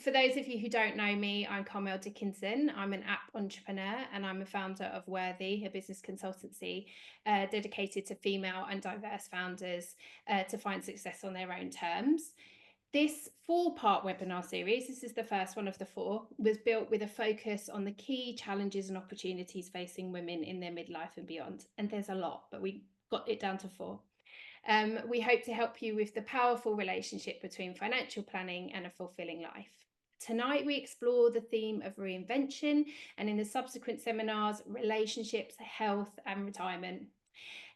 For those of you who don't know me, I'm Carmel Dickinson. I'm an app entrepreneur and I'm a founder of Worthy, a business consultancy dedicated to female and diverse founders to find success on their own terms. This 4-part webinar series, this is the first one of the 4, was built with a focus on the key challenges and opportunities facing women in their midlife and beyond. And there's a lot, but we got it down to 4. We hope to help you with the powerful relationship between financial planning and a fulfilling life. Tonight, we explore the theme of reinvention, and in the subsequent seminars, relationships, health, and retirement.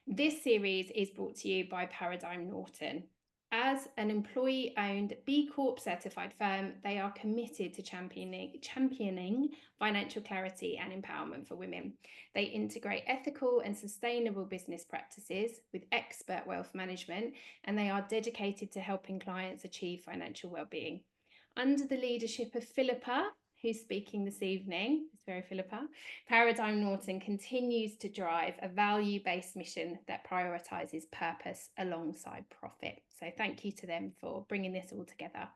This series is brought to you by Paradigm Norton. As an employee-owned B Corp certified firm, they are committed to championing financial clarity and empowerment for women. They integrate ethical and sustainable business practices with expert wealth management, and they are dedicated to helping clients achieve financial well-being. Under the leadership of Philippa, who's speaking this evening, it's very Philippa, Paradigm Norton continues to drive a value-based mission that prioritises purpose alongside profit. So thank you to them for bringing this all together.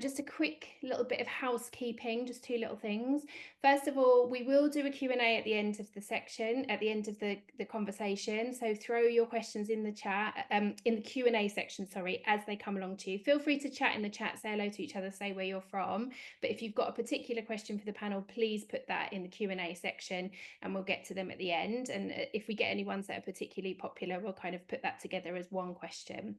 Just a quick little bit of housekeeping, just 2 little things. First of all, we will do a Q&A at the end of the section, at the end of the conversation. So throw your questions in the chat, in the Q&A section, sorry, as they come along to you. Feel free to chat in the chat, say hello to each other, say where you're from. But if you've got a particular question for the panel, please put that in the Q&A section and we'll get to them at the end. And if we get any ones that are particularly popular, we'll kind of put that together as one question.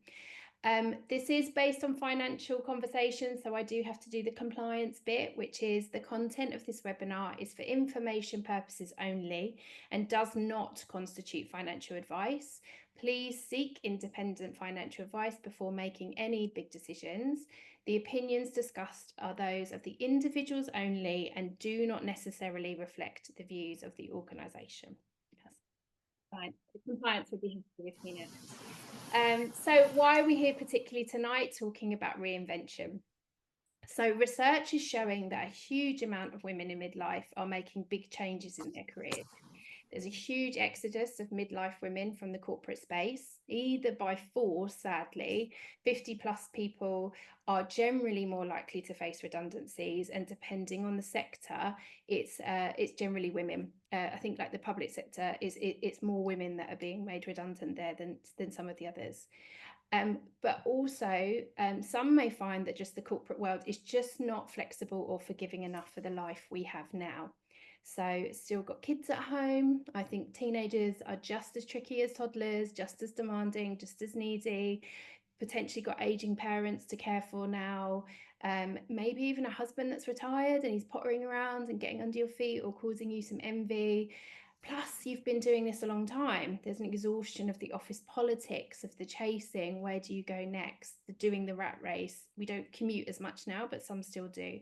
This is based on financial conversations, so I do have to do the compliance bit, which is the content of this webinar is for information purposes only and does not constitute financial advice. Please seek independent financial advice before making any big decisions. The opinions discussed are those of the individuals only and do not necessarily reflect the views of the organisation. That's fine. The compliance will be happy with me now. So why are we here particularly tonight talking about reinvention? So research is showing that a huge amount of women in midlife are making big changes in their careers. There's a huge exodus of midlife women from the corporate space, either by force, sadly. 50 plus people are generally more likely to face redundancies, and depending on the sector, it's generally women. I think like the public sector it's more women that are being made redundant there than some of the others. But also some may find that just the corporate world is just not flexible or forgiving enough for the life we have now. So still got kids at home. I think teenagers are just as tricky as toddlers, just as demanding, just as needy, potentially got aging parents to care for now, maybe even a husband that's retired and he's pottering around and getting under your feet or causing you some envy. Plus, you've been doing this a long time. There's an exhaustion of the office politics, of the chasing, where do you go next, the doing the rat race. We don't commute as much now, but some still do.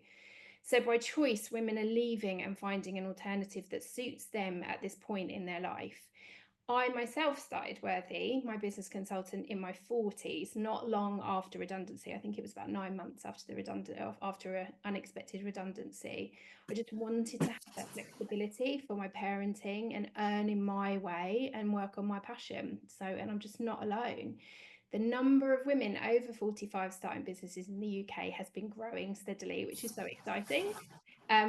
So by choice, women are leaving and finding an alternative that suits them at this point in their life. I myself started Worthy, my business consultant, in my 40s, not long after redundancy. I think it was about 9 months after an unexpected redundancy. I just wanted to have that flexibility for my parenting and earn in my way and work on my passion. And I'm just not alone. The number of women over 45 starting businesses in the UK has been growing steadily, which is so exciting.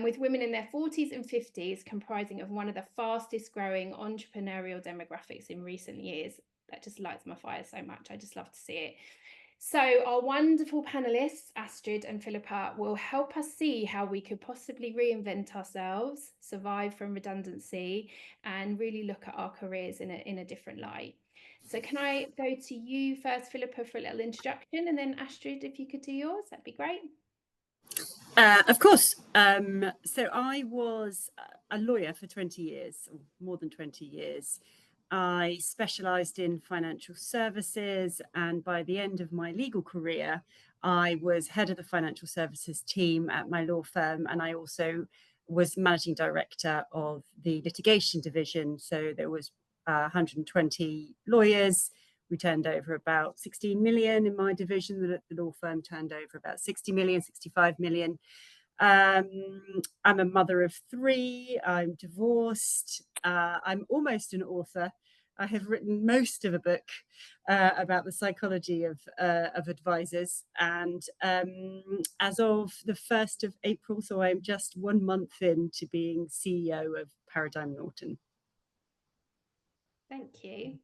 With women in their 40s and 50s comprising of one of the fastest growing entrepreneurial demographics in recent years. That just lights my fire so much. I just love to see it. So our wonderful panellists, Astrid and Philippa, will help us see how we could possibly reinvent ourselves, survive from redundancy, and really look at our careers in a different light. So can I go to you first, Philippa, for a little introduction, and then Astrid, if you could do yours, that'd be great. Of course. So I was a lawyer for 20 years, or more than 20 years. I specialised in financial services, and by the end of my legal career, I was head of the financial services team at my law firm, and I also was managing director of the litigation division. So there was 120 lawyers. We turned over about 16 million in my division. The law firm turned over about 60 million, 65 million. I'm a mother of 3. I'm divorced. I'm almost an author. I have written most of a book about the psychology of advisors, and as of the 1st of April, so I'm just 1 month into being CEO of Paradigm Norton. Thank you.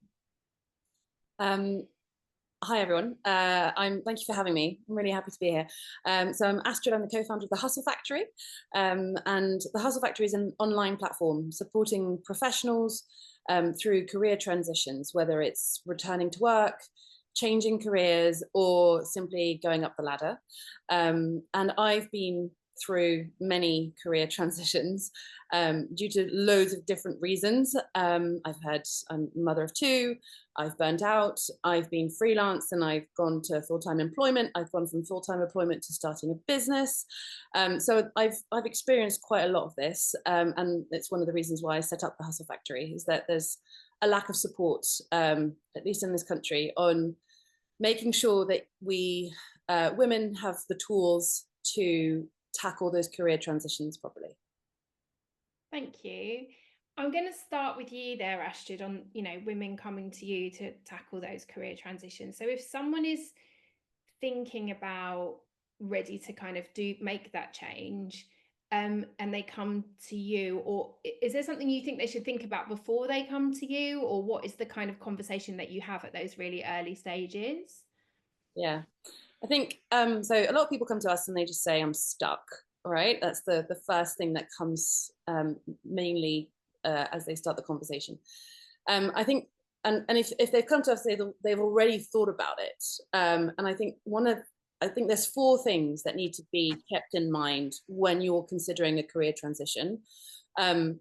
Hi everyone, thank you for having me. I'm really happy to be here. So I'm Astrid, I'm the co-founder of the Hustle Factory, and the Hustle Factory is an online platform supporting professionals through career transitions, whether it's returning to work, changing careers, or simply going up the ladder. And I've been through many career transitions due to loads of different reasons. I'm a mother of two, I've burnt out, I've been freelance and I've gone to full-time employment. I've gone from full-time employment to starting a business. So I've experienced quite a lot of this. And it's one of the reasons why I set up the Hustle Factory, is that there's a lack of support, at least in this country, on making sure that we women have the tools to tackle those career transitions properly. Thank you. I'm going to start with you there, Astrid, on, women coming to you to tackle those career transitions. So if someone is thinking about ready to kind of make that change, and they come to you, or is there something you think they should think about before they come to you, or what is the kind of conversation that you have at those really early stages? Yeah, I think, so a lot of people come to us and they just say, I'm stuck, right? That's the first thing that comes mainly as they start the conversation. I think, and if they've come to us, they've already thought about it. And I think I think there's 4 things that need to be kept in mind when you're considering a career transition. And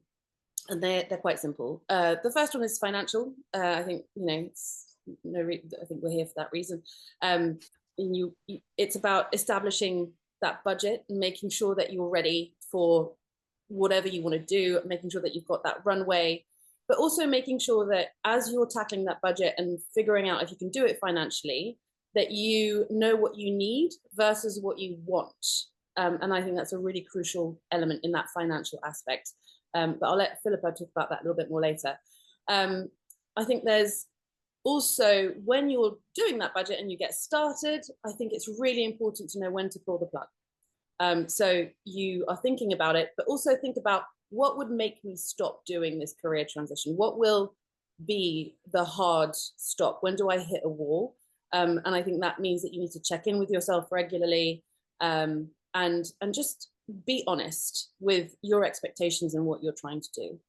they're quite simple. The first one is financial. I think, I think we're here for that reason. It's about establishing that budget and making sure that you're ready for whatever you want to do, making sure that you've got that runway, but also making sure that as you're tackling that budget and figuring out if you can do it financially, that you know what you need versus what you want. And I think that's a really crucial element in that financial aspect. But I'll let Philippa talk about that a little bit more later. I think there's also, when you're doing that budget and you get started, I think it's really important to know when to pull the plug. So you are thinking about it, but also think about what would make me stop doing this career transition? What will be the hard stop? When do I hit a wall? And I think that means that you need to check in with yourself regularly, and just be honest with your expectations and what you're trying to do.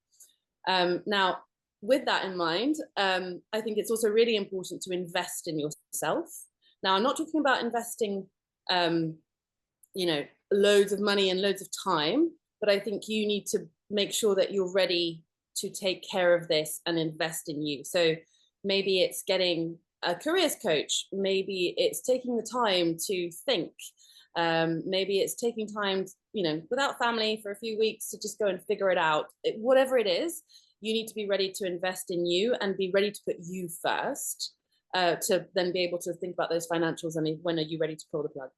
Now, with that in mind, I think it's also really important to invest in yourself. Now, I'm not talking about investing, loads of money and loads of time, but I think you need to make sure that you're ready to take care of this and invest in you. So maybe it's getting a careers coach, maybe it's taking the time to think, maybe it's taking time, without family for a few weeks to just go and figure it out. Whatever it is, you need to be ready to invest in you and be ready to put you first, to then be able to think about those financials and when are you ready to pull the plug.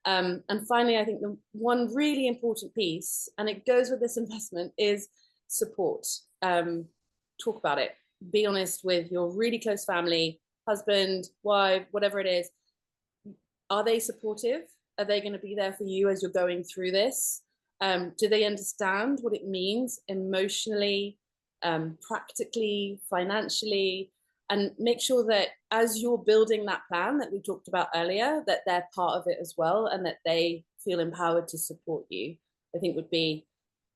And finally, I think the one really important piece, and it goes with this investment, is support. Talk about it. Be honest with your really close family, husband, wife, whatever it is. Are they supportive? Are they going to be there for you as you're going through this? Do they understand what it means emotionally, practically, financially? And make sure that as you're building that plan that we talked about earlier, that they're part of it as well, and that they feel empowered to support you. I think would be,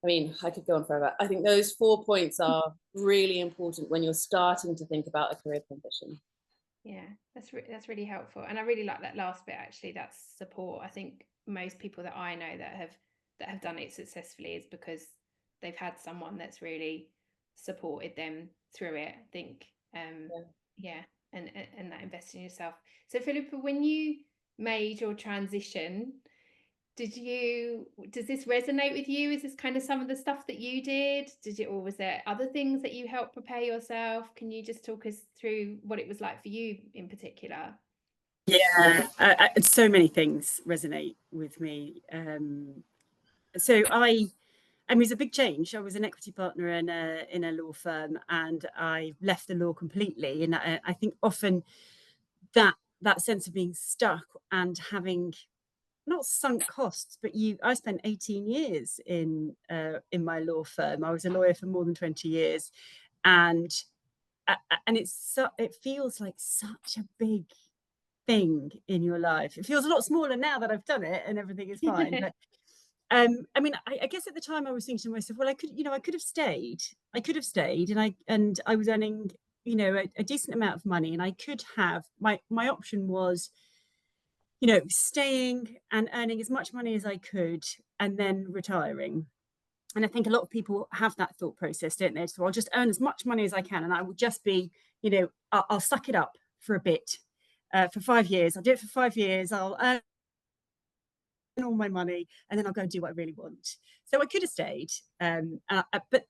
I could go on forever. I think those 4 points are really important when you're starting to think about a career transition. Yeah, that's really helpful. And I really like that last bit, actually, that's support. I think most people that I know that have done it successfully is because they've had someone that's really supported them through it. I think and that invest in yourself. So Philippa, when you made your transition, does this resonate with you? Is this kind of some of the stuff that you did? Or was there other things that you helped prepare yourself? Can you just talk us through what it was like for you in particular? Yeah, so many things resonate with me. So I mean, it's a big change. I was an equity partner in a law firm, and I left the law completely. And I think often that sense of being stuck and having not sunk costs, but I spent 18 years in my law firm. I was a lawyer for more than 20 years, and it feels like such a big thing in your life. It feels a lot smaller now that I've done it and everything is fine. But I mean, I guess at the time I was thinking to myself, well, I could have stayed, and I was earning, a decent amount of money, and I could have, my option was, staying and earning as much money as I could and then retiring. And I think a lot of people have that thought process, don't they? So I'll just earn as much money as I can, and I will just be, I'll suck it up for a bit, for 5 years. I'll do it for 5 years. I'll earn all my money, and then I'll go and do what I really want. So I could have stayed, but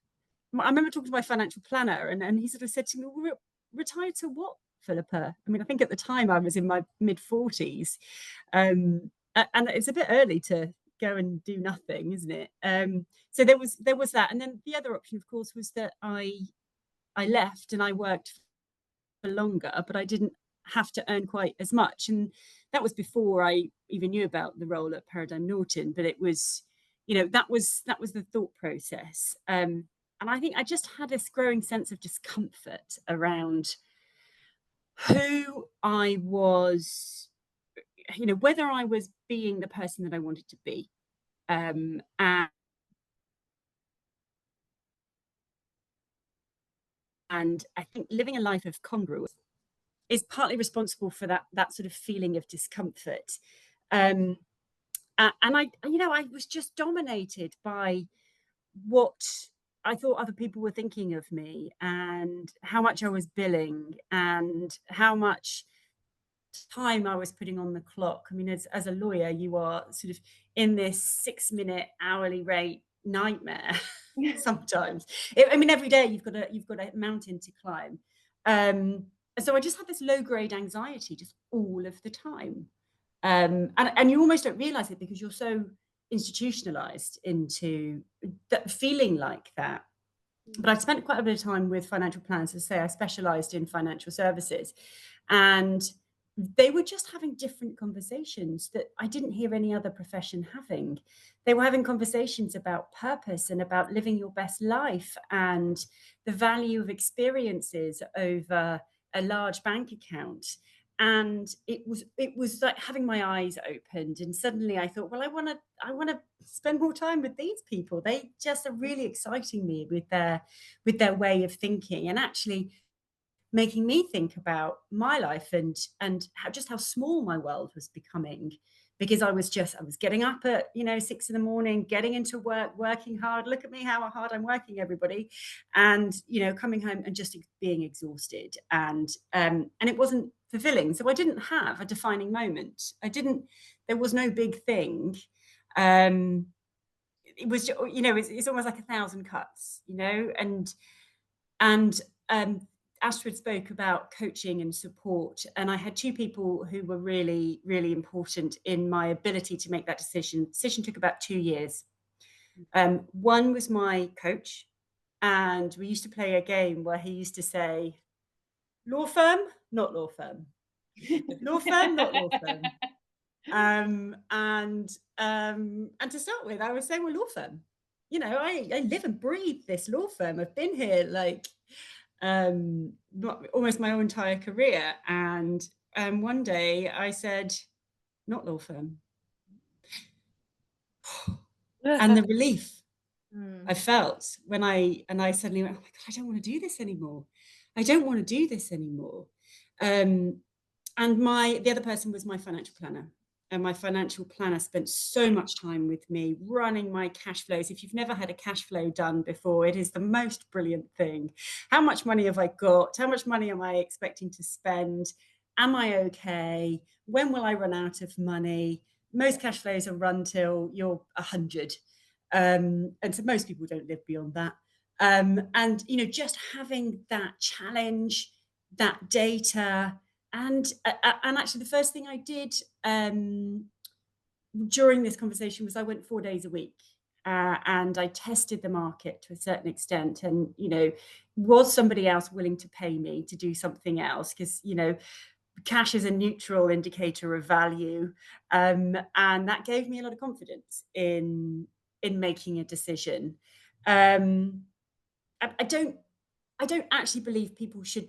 I remember talking to my financial planner, and he sort of said to me, well, retire to what, Philippa? I mean, I think at the time I was in my mid-40s, and it's a bit early to go and do nothing, isn't it? So there was that, and then the other option, of course, was that I left and I worked for longer, but I didn't have to earn quite as much, and that was before I even knew about the role at Paradigm Norton. But it was, that was the thought process, and I think I just had this growing sense of discomfort around who I was, whether I was being the person that I wanted to be, and I think living a life of congruence is partly responsible for that sort of feeling of discomfort. And I was just dominated by what I thought other people were thinking of me, and how much I was billing, and how much time I was putting on the clock. I mean, as a lawyer, you are sort of in this 6-minute hourly rate nightmare sometimes. I mean, every day you've got a mountain to climb. So I just had this low grade anxiety just all of the time. And you almost don't realize it because you're so institutionalized into that feeling like that. But I've spent quite a bit of time with financial planners. As I say, I specialized in financial services, and they were just having different conversations that I didn't hear any other profession having. They were having conversations about purpose and about living your best life and the value of experiences over a large bank account. And it was like having my eyes opened, and suddenly I thought, well, I want to spend more time with these people. They just are really exciting me with their way of thinking, and actually making me think about my life and how small my world was becoming, because I was getting up at 6 a.m, getting into work, working hard. Look at me, how hard I'm working, everybody, and coming home and just being exhausted, and it wasn't fulfilling. So I didn't have a defining moment. There was no big thing. It was, it's almost like 1,000 cuts, and Astrid spoke about coaching and support, and I had 2 people who were really, really important in my ability to make that decision. The decision took about 2 years. One was my coach, and we used to play a game where he used to say, law firm, not law firm. Law firm, not law firm. And to start with, I was saying, well, law firm. I live and breathe this law firm. I've been here almost my whole entire career. And one day I said, not law firm. And the relief I felt when I suddenly went, oh my God, I don't want to do this anymore. I don't want to do this anymore. And the other person was my financial planner. And my financial planner spent so much time with me running my cash flows. If you've never had a cash flow done before, it is the most brilliant thing. How much money have I got? How much money am I expecting to spend? Am I okay? When will I run out of money? Most cash flows are run till you're 100. And so most people don't live beyond that. And, just having that challenge, that data, and actually the first thing I did during this conversation was I went 4 days a week. and I tested the market to a certain extent. And, was somebody else willing to pay me to do something else? Because, cash is a neutral indicator of value. And that gave me a lot of confidence in making a decision. I don't actually believe people should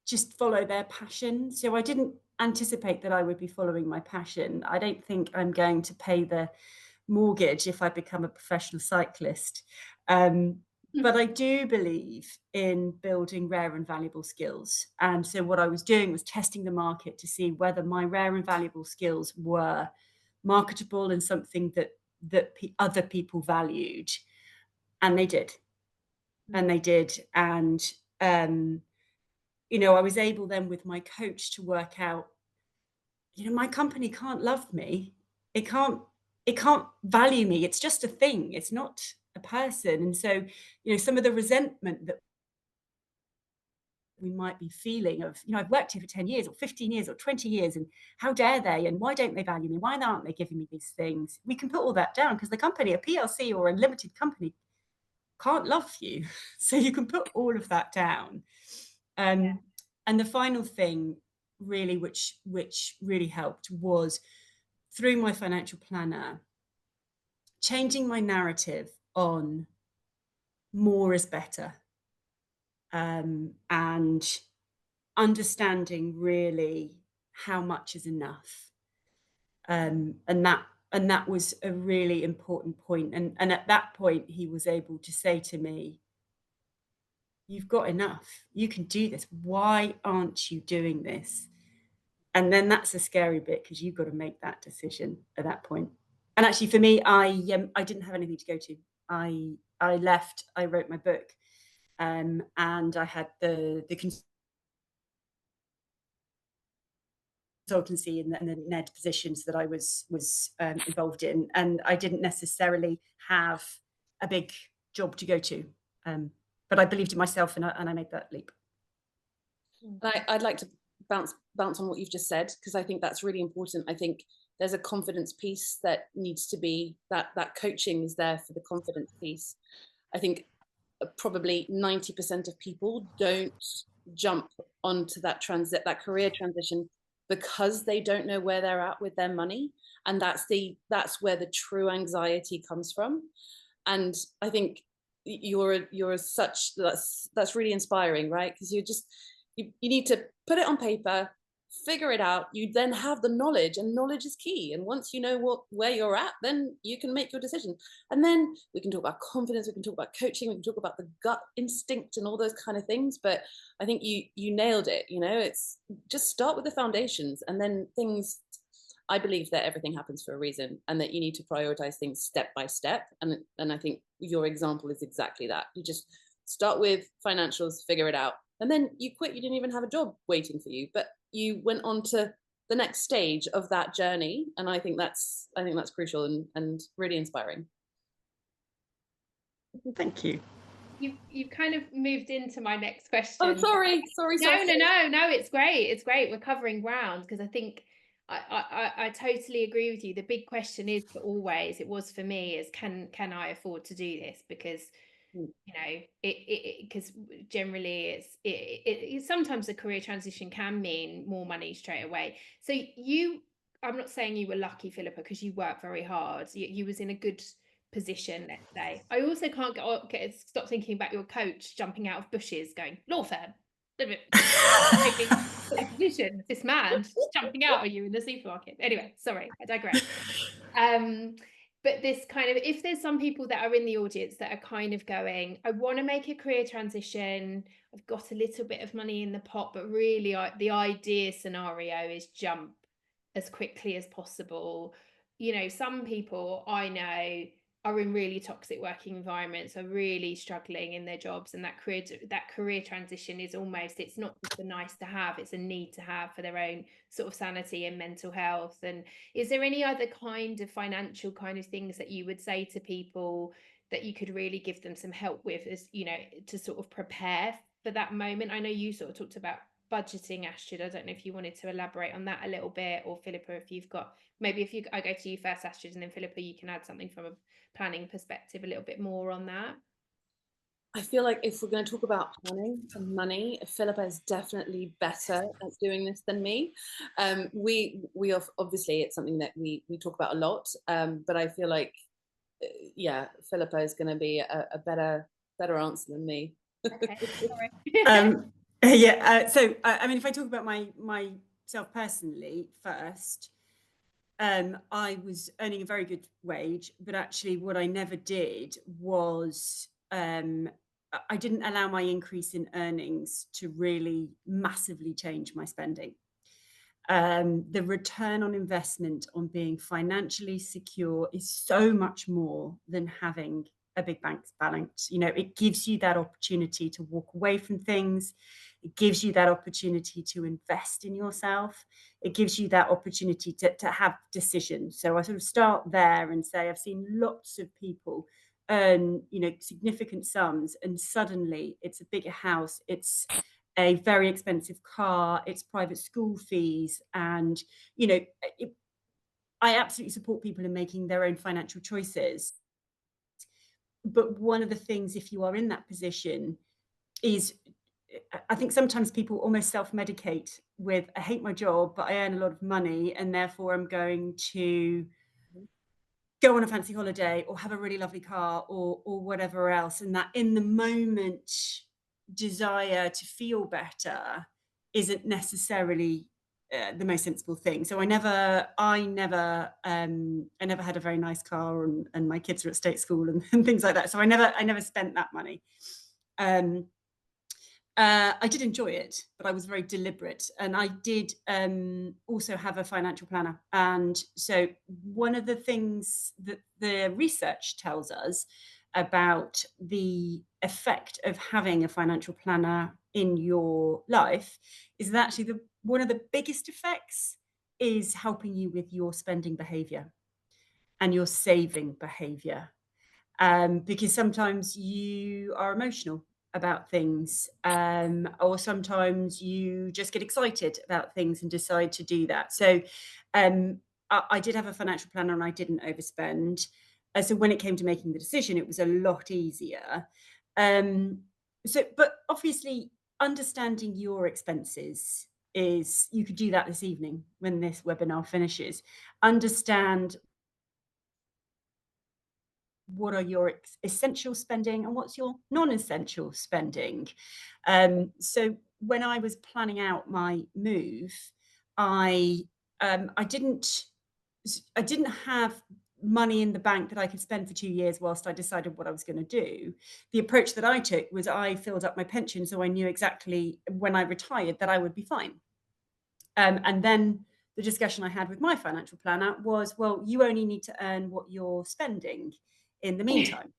just follow their passion. So I didn't anticipate that I would be following my passion. I don't think I'm going to pay the mortgage if I become a professional cyclist. But I do believe in building rare and valuable skills. And so what I was doing was testing the market to see whether my rare and valuable skills were marketable and something that other people valued. And they did. And they did. And, I was able then with my coach to work out, my company can't love me. It can't value me. It's just a thing. It's not a person. And so, some of the resentment that we might be feeling of, I've worked here for 10 years or 15 years or 20 years, and how dare they? And why don't they value me? Why aren't they giving me these things? We can put all that down because the company, a PLC or a limited company, can't love you. So you can put all of that down. And the final thing really, which really helped, was through my financial planner, changing my narrative on more is better, and understanding really how much is enough. And that was a really important point. And at that point, he was able to say to me, "You've got enough. You can do this. Why aren't you doing this?" And then that's a scary bit, because you've got to make that decision at that point. And actually, for me, I didn't have anything to go to. I left. I wrote my book, and I had the consultancy and the NED positions that I was involved in, and I didn't necessarily have a big job to go to. But I believed in myself, and I made that leap. I'd like to bounce on what you've just said, because I think that's really important. I think there's a confidence piece that needs to be, that coaching is there for the confidence piece. I think probably 90% of people don't jump onto that career transition because they don't know where they're at with their money, and that's where the true anxiety comes from. And I think that's really inspiring, right? Because you need to put it on paper, figure it out. You then have the knowledge, and knowledge is key. And once you know where you're at, then you can make your decision. And then we can talk about confidence, we can talk about coaching, we can talk about the gut instinct and all those kind of things. But I think you nailed it. It's just start with the foundations, and then I believe that everything happens for a reason, and that you need to prioritize things step by step. And I think your example is exactly that. You just start with financials, figure it out, and then you quit. You didn't even have a job waiting for you, but you went on to the next stage of that journey. And I think that's crucial and really inspiring. Thank you. You've kind of moved into my next question. Oh, sorry. No, it's great. We're covering ground, because I think I totally agree with you. The big question is, always, it was for me, is can I afford to do this? Because because generally it's sometimes a career transition can mean more money straight away. So I'm not saying you were lucky, Philippa, because you worked very hard. You was in a good position, let's say. I also can't stop thinking about your coach jumping out of bushes going, law firm, position, this man just jumping out at you in the supermarket. Anyway, sorry, I digress. But this kind of, if there's some people that are in the audience that are kind of going, I want to make a career transition, I've got a little bit of money in the pot, but really the idea scenario is jump as quickly as possible. Some people I know are in really toxic working environments, are really struggling in their jobs, and that career transition is almost, it's not just a nice to have, it's a need to have for their own sort of sanity and mental health. And is there any other kind of financial kind of things that you would say to people that you could really give them some help with, as to sort of prepare for that moment? I know you sort of talked about budgeting, Astrid. I don't know if you wanted to elaborate on that a little bit, or Philippa, if you've got, maybe if you, I go to you first, Astrid, and then Philippa, you can add something from a planning perspective a little bit more on that. I feel like if we're going to talk about planning and money, Philippa is definitely better at doing this than me. We obviously, it's something that we talk about a lot, but I feel like, yeah, Philippa is going to be a better answer than me. Okay, sorry. So I mean, if I talk about myself personally first, I was earning a very good wage, but actually what I never did was I didn't allow my increase in earnings to really massively change my spending. The return on investment on being financially secure is so much more than having a big bank balance. You know, it gives you that opportunity to walk away from things. It gives you that opportunity to invest in yourself. It gives you that opportunity to have decisions. So I sort of start there and say, I've seen lots of people earn, you know, significant sums, and suddenly it's a bigger house, it's a very expensive car, it's private school fees, and, you know, I absolutely support people in making their own financial choices. But one of the things, if you are in that position, is I think sometimes people almost self-medicate with, I hate my job, but I earn a lot of money, and therefore I'm going to go on a fancy holiday or have a really lovely car or whatever else. And that in the moment desire to feel better isn't necessarily the most sensible thing. So I never had a very nice car, and my kids are at state school and things like that. So I never spent that money. I did enjoy it, but I was very deliberate. And I did also have a financial planner. And so one of the things that the research tells us about the effect of having a financial planner in your life is that actually one of the biggest effects is helping you with your spending behavior and your saving behavior. Because sometimes you are emotional about things, or sometimes you just get excited about things and decide to do that. So I did have a financial planner and I didn't overspend. So when it came to making the decision, it was a lot easier. But obviously understanding your expenses is, you could do that this evening when this webinar finishes. Understand what are your essential spending and what's your non-essential spending. So when I was planning out my move, I didn't have money in the bank that I could spend for 2 years whilst I decided what I was going to do. The approach that I took was I filled up my pension, so I knew exactly when I retired that I would be fine. And then the discussion I had with my financial planner was, well, you only need to earn what you're spending in the meantime.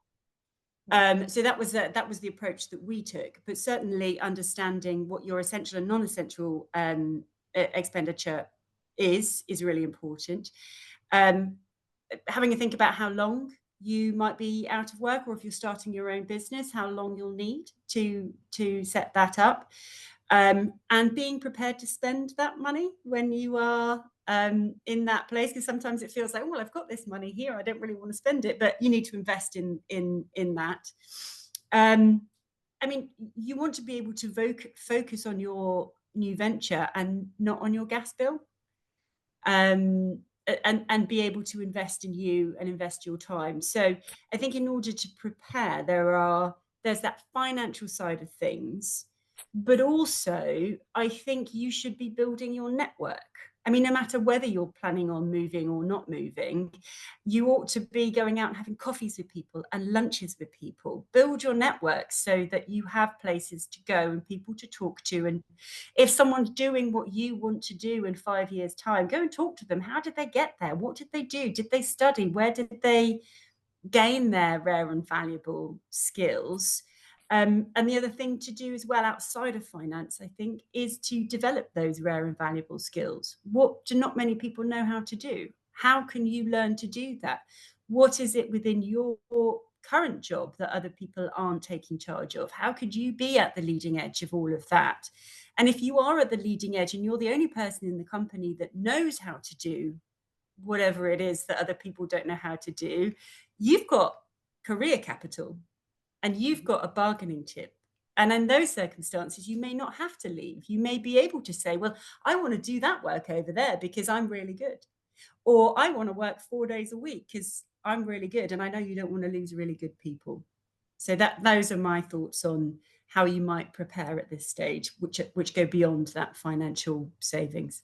So that was the approach that we took. But certainly understanding what your essential and non-essential expenditure is really important. Having a think about how long you might be out of work, or if you're starting your own business, how long you'll need to set that up. And being prepared to spend that money when you are in that place, because sometimes it feels like, oh, well, I've got this money here, I don't really want to spend it, but you need to invest in that. I mean, you want to be able to focus on your new venture and not on your gas bill, and be able to invest in you and invest your time. So I think in order to prepare, there's that financial side of things. But also, I think you should be building your network. I mean, no matter whether you're planning on moving or not moving, you ought to be going out and having coffees with people and lunches with people. Build your network so that you have places to go and people to talk to. And if someone's doing what you want to do in 5 years' time, go and talk to them. How did they get there? What did they do? Did they study? Where did they gain their rare and valuable skills? And the other thing to do as well outside of finance, I think, is to develop those rare and valuable skills. What do not many people know how to do? How can you learn to do that? What is it within your current job that other people aren't taking charge of? How could you be at the leading edge of all of that? And if you are at the leading edge and you're the only person in the company that knows how to do whatever it is that other people don't know how to do, you've got career capital and you've got a bargaining chip. And in those circumstances, you may not have to leave. You may be able to say, well, I want to do that work over there because I'm really good. Or I want to work 4 days a week because I'm really good. And I know you don't want to lose really good people. So those are my thoughts on how you might prepare at this stage, which go beyond that financial savings.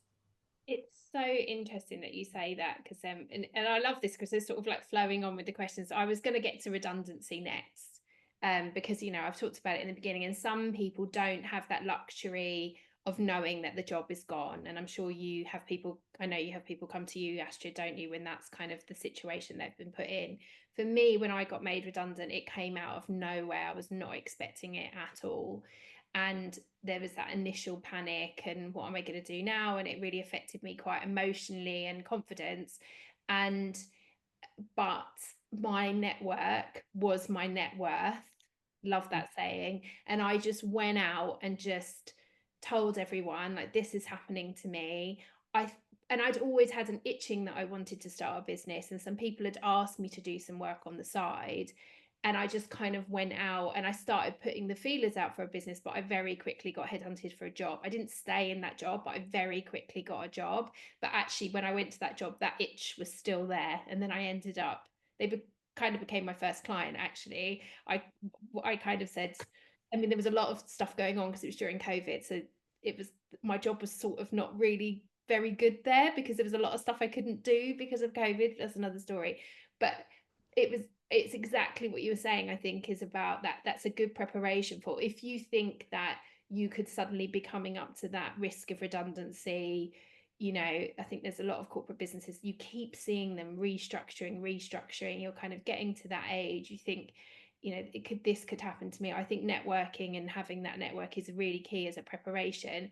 It's so interesting that you say that, because and I love this because it's sort of like flowing on with the questions. I was going to get to redundancy next, because, you know, I've talked about it in the beginning, and some people don't have that luxury of knowing that the job is gone. And I'm sure you have people, I know you have people come to you, Astrid, don't you, when that's kind of the situation they've been put in. For me, when I got made redundant, it came out of nowhere. I was not expecting it at all. And there was that initial panic and what am I going to do now? And it really affected me quite emotionally and confidence. But my network was my net worth. Love that saying. And I just went out and just told everyone, like, this is happening to me. And I'd always had an itching that I wanted to start a business, and some people had asked me to do some work on the side. And I just kind of went out and I started putting the feelers out for a business, but I very quickly got headhunted for a job. I didn't stay in that job, but I very quickly got a job. But actually, when I went to that job, that itch was still there. And then I ended up, kind of became my first client, actually. I kind of said, I mean, there was a lot of stuff going on because it was during COVID. So my job was sort of not really very good there because there was a lot of stuff I couldn't do because of COVID. That's another story. But it's exactly what you were saying, I think, is about that. That's a good preparation for if you think that you could suddenly be coming up to that risk of redundancy. You know, I think there's a lot of corporate businesses, you keep seeing them restructuring. You're kind of getting to that age, you think, you know, this could happen to me. I think networking and having that network is really key as a preparation.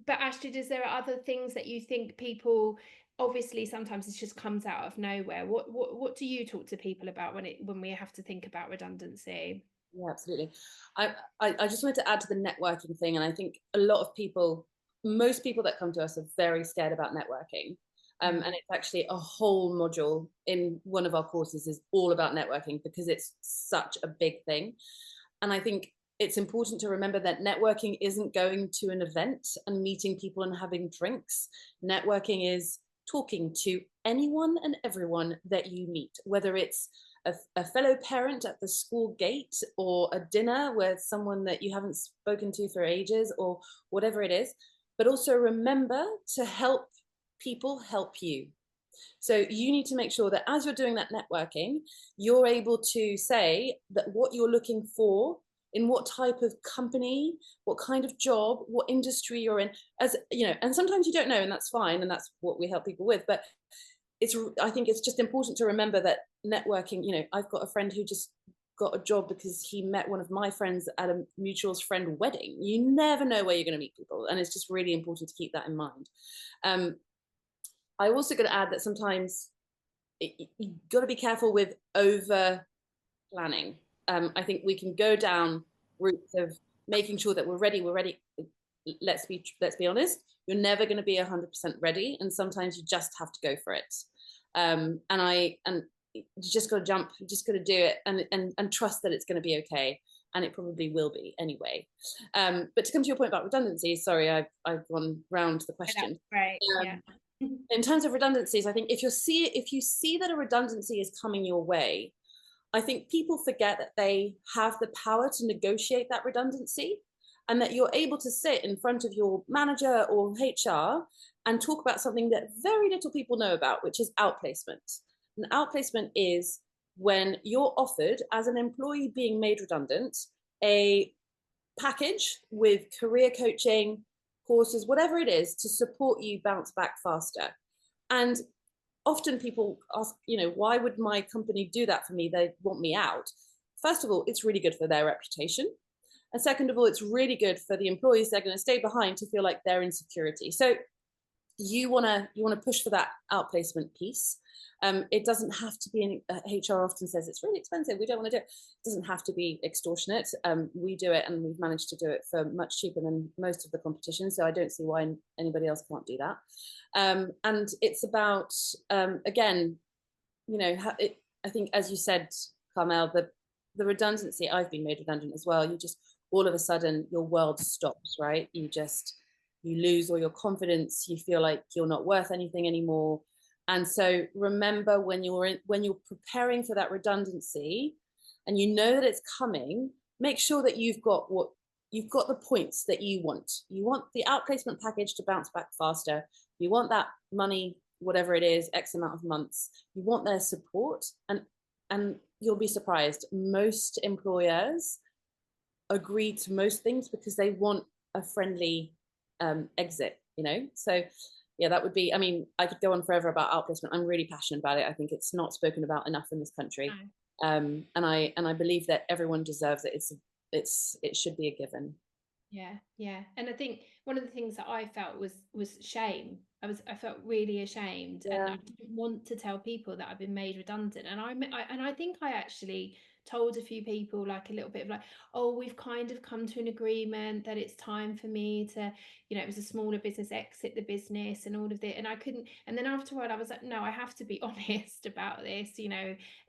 But Astrid, is there other things that you think people, obviously sometimes it just comes out of nowhere, what do you talk to people about when we have to think about redundancy? Yeah, absolutely. I just wanted to add to the networking thing, and I think a lot of people, most people that come to us are very scared about networking. And it's actually a whole module in one of our courses is all about networking because it's such a big thing. And I think it's important to remember that networking isn't going to an event and meeting people and having drinks. Networking is talking to anyone and everyone that you meet, whether it's a fellow parent at the school gate or a dinner with someone that you haven't spoken to for ages or whatever it is. But also remember to help people help you. So you need to make sure that as you're doing that networking, you're able to say that what you're looking for, in what type of company, what kind of job, what industry you're in, as you know, and sometimes you don't know, and that's fine, and that's what we help people with. But I think it's just important to remember that networking, you know, I've got a friend who just got a job because he met one of my friends at a mutual friend wedding. You never know where you're going to meet people, and it's just really important to keep that in mind. I also got to add that sometimes you've got to be careful with over planning. I think we can go down routes of making sure that we're ready. Let's be honest. You're never going to be 100% ready, and sometimes you just have to go for it. And you just got to jump. You just got to do it, and trust that it's going to be okay. And it probably will be anyway. But to come to your point about redundancy, sorry, I've gone round the question. Right. Yeah. In terms of redundancies, I think if you see that a redundancy is coming your way, I think people forget that they have the power to negotiate that redundancy, and that you're able to sit in front of your manager or HR and talk about something that very little people know about, which is outplacement. And outplacement is when you're offered, as an employee being made redundant, a package with career coaching, courses, whatever it is, to support you bounce back faster. And often people ask, you know, why would my company do that for me? They want me out. First of all, it's really good for their reputation. And second of all, it's really good for the employees that are going to stay behind to feel like they're in security. So you want to push for that outplacement piece. It doesn't have to be, HR often says it's really expensive, we don't want to do it. It doesn't have to be extortionate. We do it, and we've managed to do it for much cheaper than most of the competition, so I don't see why anybody else can't do that. And it's about, again, I think, as you said, Carmel, the redundancy, I've been made redundant as well. You just, all of a sudden, your world stops, right? You lose all your confidence. You feel like you're not worth anything anymore. And so remember, when you're preparing for that redundancy and you know that it's coming, make sure that you've got the points that you want. You want the outplacement package to bounce back faster. You want that money, whatever it is, X amount of months. You want their support, and you'll be surprised. Most employers agree to most things because they want a friendly exit, So yeah, that would be, I mean, I could go on forever about outplacement. I'm really passionate about it. I think it's not spoken about enough in this country. And I believe that everyone deserves it. It should be a given. Yeah. And I think one of the things that I felt was shame. I felt really ashamed, and I didn't want to tell people that I've been made redundant. And I think I actually told a few people, like, a little bit of like, oh, we've kind of come to an agreement that it's time for me to, it was a smaller business, exit the business and all of that. And I couldn't, and then afterward I was like, no, I have to be honest about this,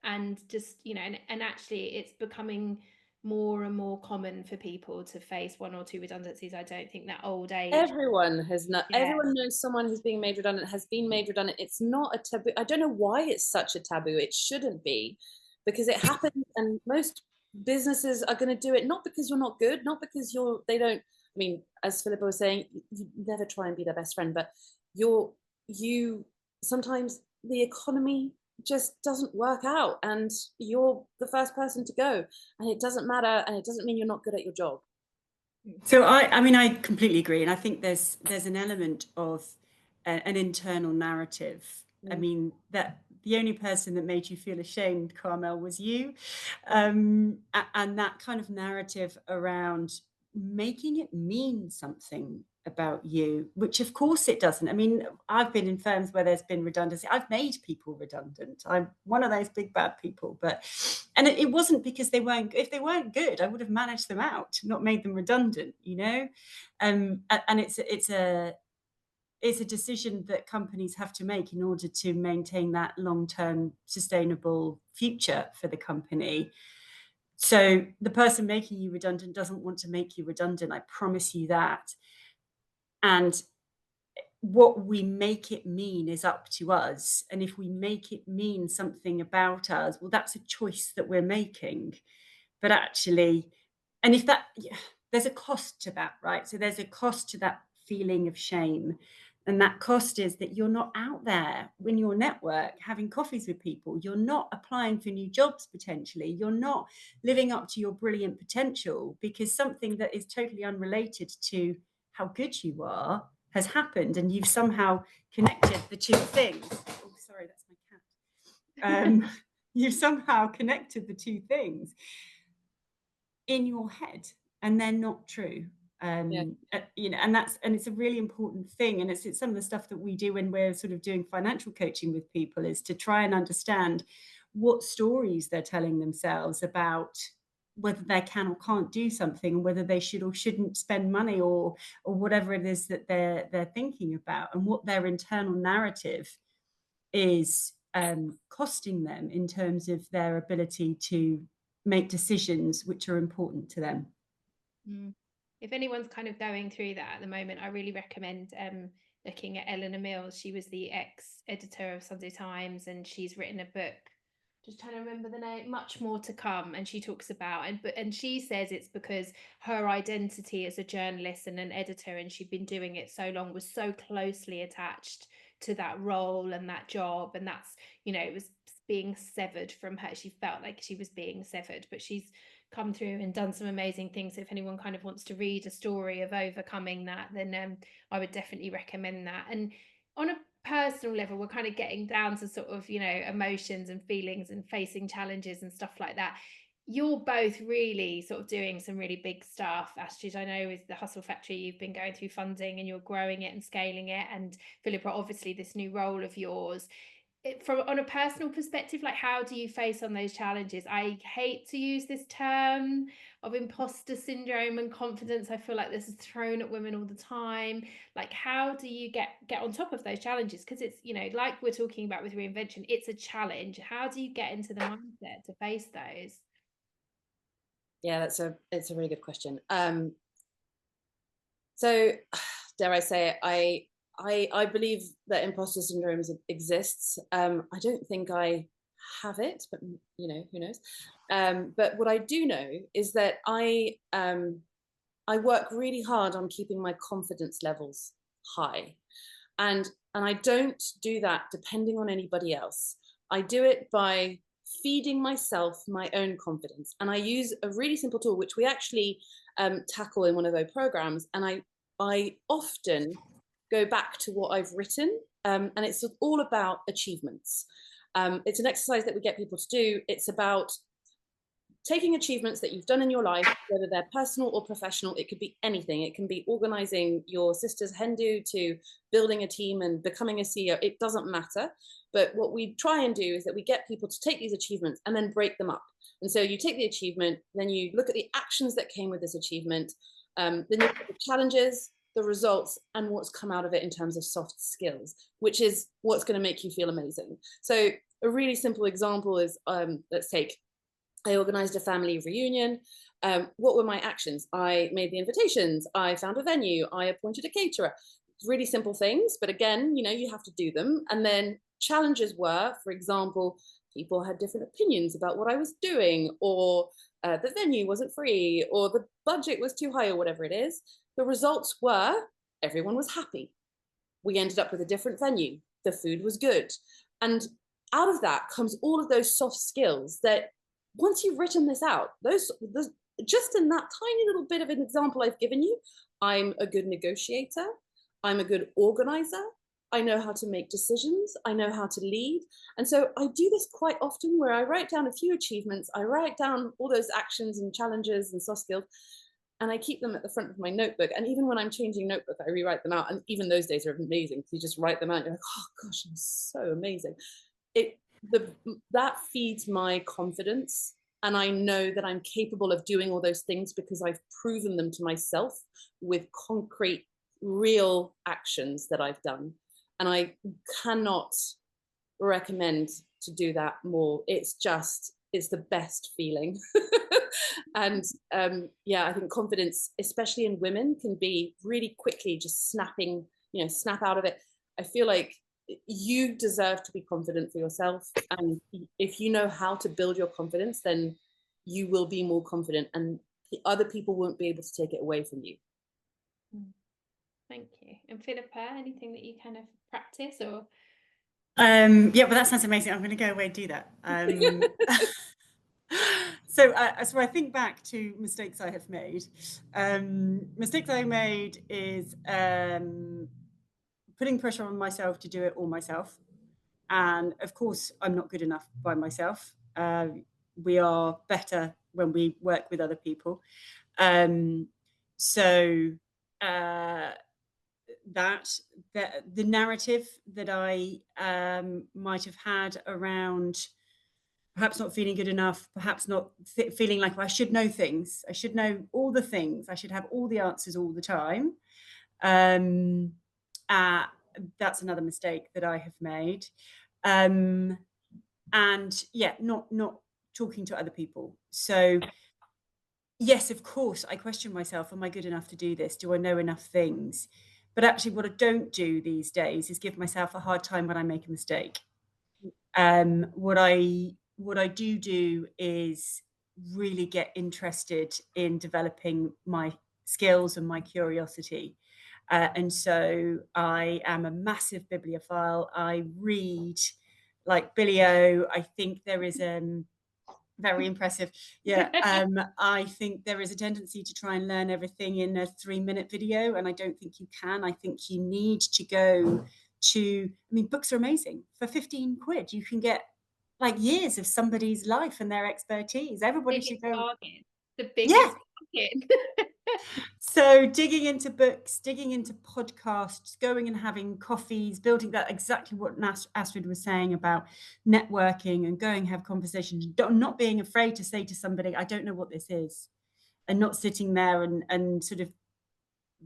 and just, and actually it's becoming more and more common for people to face 1 or 2 redundancies. I don't think that old age. Everyone knows someone who's being made redundant, has been made redundant. It's not a taboo. I don't know why it's such a taboo. It shouldn't be, because it happens, and most businesses are going to do it, not because you're not good, not because they don't, I mean, as Philippa was saying, you never try and be their best friend, but you sometimes the economy just doesn't work out, and you're the first person to go, and it doesn't matter, and it doesn't mean you're not good at your job. So I completely agree, and I think there's an element of an internal narrative. I mean, that the only person that made you feel ashamed, Carmel, was you, and that kind of narrative around making it mean something about you, which of course it doesn't. I mean, I've been in firms where there's been redundancy. I've made people redundant. I'm one of those big bad people, and it wasn't because if they weren't good, I would have managed them out, not made them redundant, and it's a decision that companies have to make in order to maintain that long-term sustainable future for the company. So the person making you redundant doesn't want to make you redundant. I promise you that. And what we make it mean is up to us. And if we make it mean something about us, well, that's a choice that we're making. But actually, and there's a cost to that, right? So there's a cost to that feeling of shame. And that cost is that you're not out there in your network having coffees with people. You're not applying for new jobs potentially. You're not living up to your brilliant potential because something that is totally unrelated to how good you are has happened, and you've somehow connected the two things. Oh, sorry, that's my cat. You've somehow connected the two things in your head, and they're not true. And it's a really important thing, and it's some of the stuff that we do when we're sort of doing financial coaching with people, is to try and understand what stories they're telling themselves about whether they can or can't do something, and whether they should or shouldn't spend money, or whatever it is that they're thinking about, and what their internal narrative is costing them in terms of their ability to make decisions which are important to them. If anyone's kind of going through that at the moment, I really recommend looking at Eleanor Mills. She was the ex-editor of Sunday Times, and she's written a book, just trying to remember the name, Much More to Come, and she talks about, and she says it's because her identity as a journalist and an editor, and she'd been doing it so long, was so closely attached to that role and that job, and that's, it was being severed from her. She felt like she was being severed, but she's come through and done some amazing things. So if anyone kind of wants to read a story of overcoming that, then I would definitely recommend that. And on a personal level, we're kind of getting down to sort of, emotions and feelings and facing challenges and stuff like that. you're both really sort of doing some really big stuff. Astrid, I know with the Hustle Factory, you've been going through funding and you're growing it and scaling it. And Philippa, obviously this new role of yours. From on a personal perspective, like how do you face on those challenges? I hate to use this term of imposter syndrome and confidence. I feel like this is thrown at women all the time. Like, how do you get on top of those challenges? Because it's, you know, like we're talking about with reinvention, it's a challenge. How do you get into the mindset to face those? Yeah, it's a really good question. So dare I say it, I believe that imposter syndrome exists. I don't think I have it, but you know, who knows? But what I do know is that I work really hard on keeping my confidence levels high, and I don't do that depending on anybody else. I do it by feeding myself my own confidence, and I use a really simple tool which we actually tackle in one of those programs, and I often go back to what I've written, and it's all about achievements. It's an exercise that we get people to do. It's about taking achievements that you've done in your life, whether they're personal or professional. It could be anything. It can be organizing your sister's hen do to building a team and becoming a CEO. It doesn't matter. But what we try and do is that we get people to take these achievements and then break them up. And so you take the achievement, then you look at the actions that came with this achievement, then you look at the challenges, the results, and what's come out of it in terms of soft skills, which is what's going to make you feel amazing. So a really simple example is, let's take, I organized a family reunion. What were my actions? I made the invitations. I found a venue. I appointed a caterer. Really simple things, but again, you know, you have to do them. And then challenges were, for example, people had different opinions about what I was doing, or the venue wasn't free, or the budget was too high, or whatever it is. The results were everyone was happy. We ended up with a different venue. The food was good. And out of that comes all of those soft skills that once you've written this out, those just in that tiny little bit of an example I've given you, I'm a good negotiator. I'm a good organizer. I know how to make decisions. I know how to lead. And so I do this quite often where I write down a few achievements. I write down all those actions and challenges and soft skills, and I keep them at the front of my notebook. And even when I'm changing notebook, I rewrite them out. And even those days are amazing because you just write them out and you're like, oh gosh, I'm so amazing. That feeds my confidence. And I know that I'm capable of doing all those things because I've proven them to myself with concrete, real actions that I've done. And I cannot recommend to do that more. It's the best feeling. And yeah, I think confidence, especially in women, can be really quickly just snap out of it. I feel like you deserve to be confident for yourself. And if you know how to build your confidence, then you will be more confident and other people won't be able to take it away from you. Thank you. And Philippa, anything that you kind of practice or? Yeah, well, that sounds amazing. I'm going to go away and do that. So I think back to mistakes I have made. Mistakes I made is putting pressure on myself to do it all myself. And of course, I'm not good enough by myself. We are better when we work with other people. So the narrative that I might have had around perhaps not feeling good enough, perhaps not feeling like I should know things. I should know all the things. I should have all the answers all the time. That's another mistake that I have made. And yeah, not talking to other people. So yes, of course, I question myself, am I good enough to do this? Do I know enough things? But actually what I don't do these days is give myself a hard time when I make a mistake. What I do is really get interested in developing my skills and my curiosity. And so I am a massive bibliophile. I read like Billy O. I think there is very impressive. Yeah. I think there is a tendency to try and learn everything in a 3-minute video, and I don't think you can. I think you need to go to, I mean, books are amazing. For 15 quid, you can get like years of somebody's life and their expertise. Everybody should go. Bargain. The biggest bargain. So digging into books, digging into podcasts, going and having coffees, building that, exactly what Astrid was saying about networking and going have conversations, not being afraid to say to somebody, I don't know what this is, and not sitting there and sort of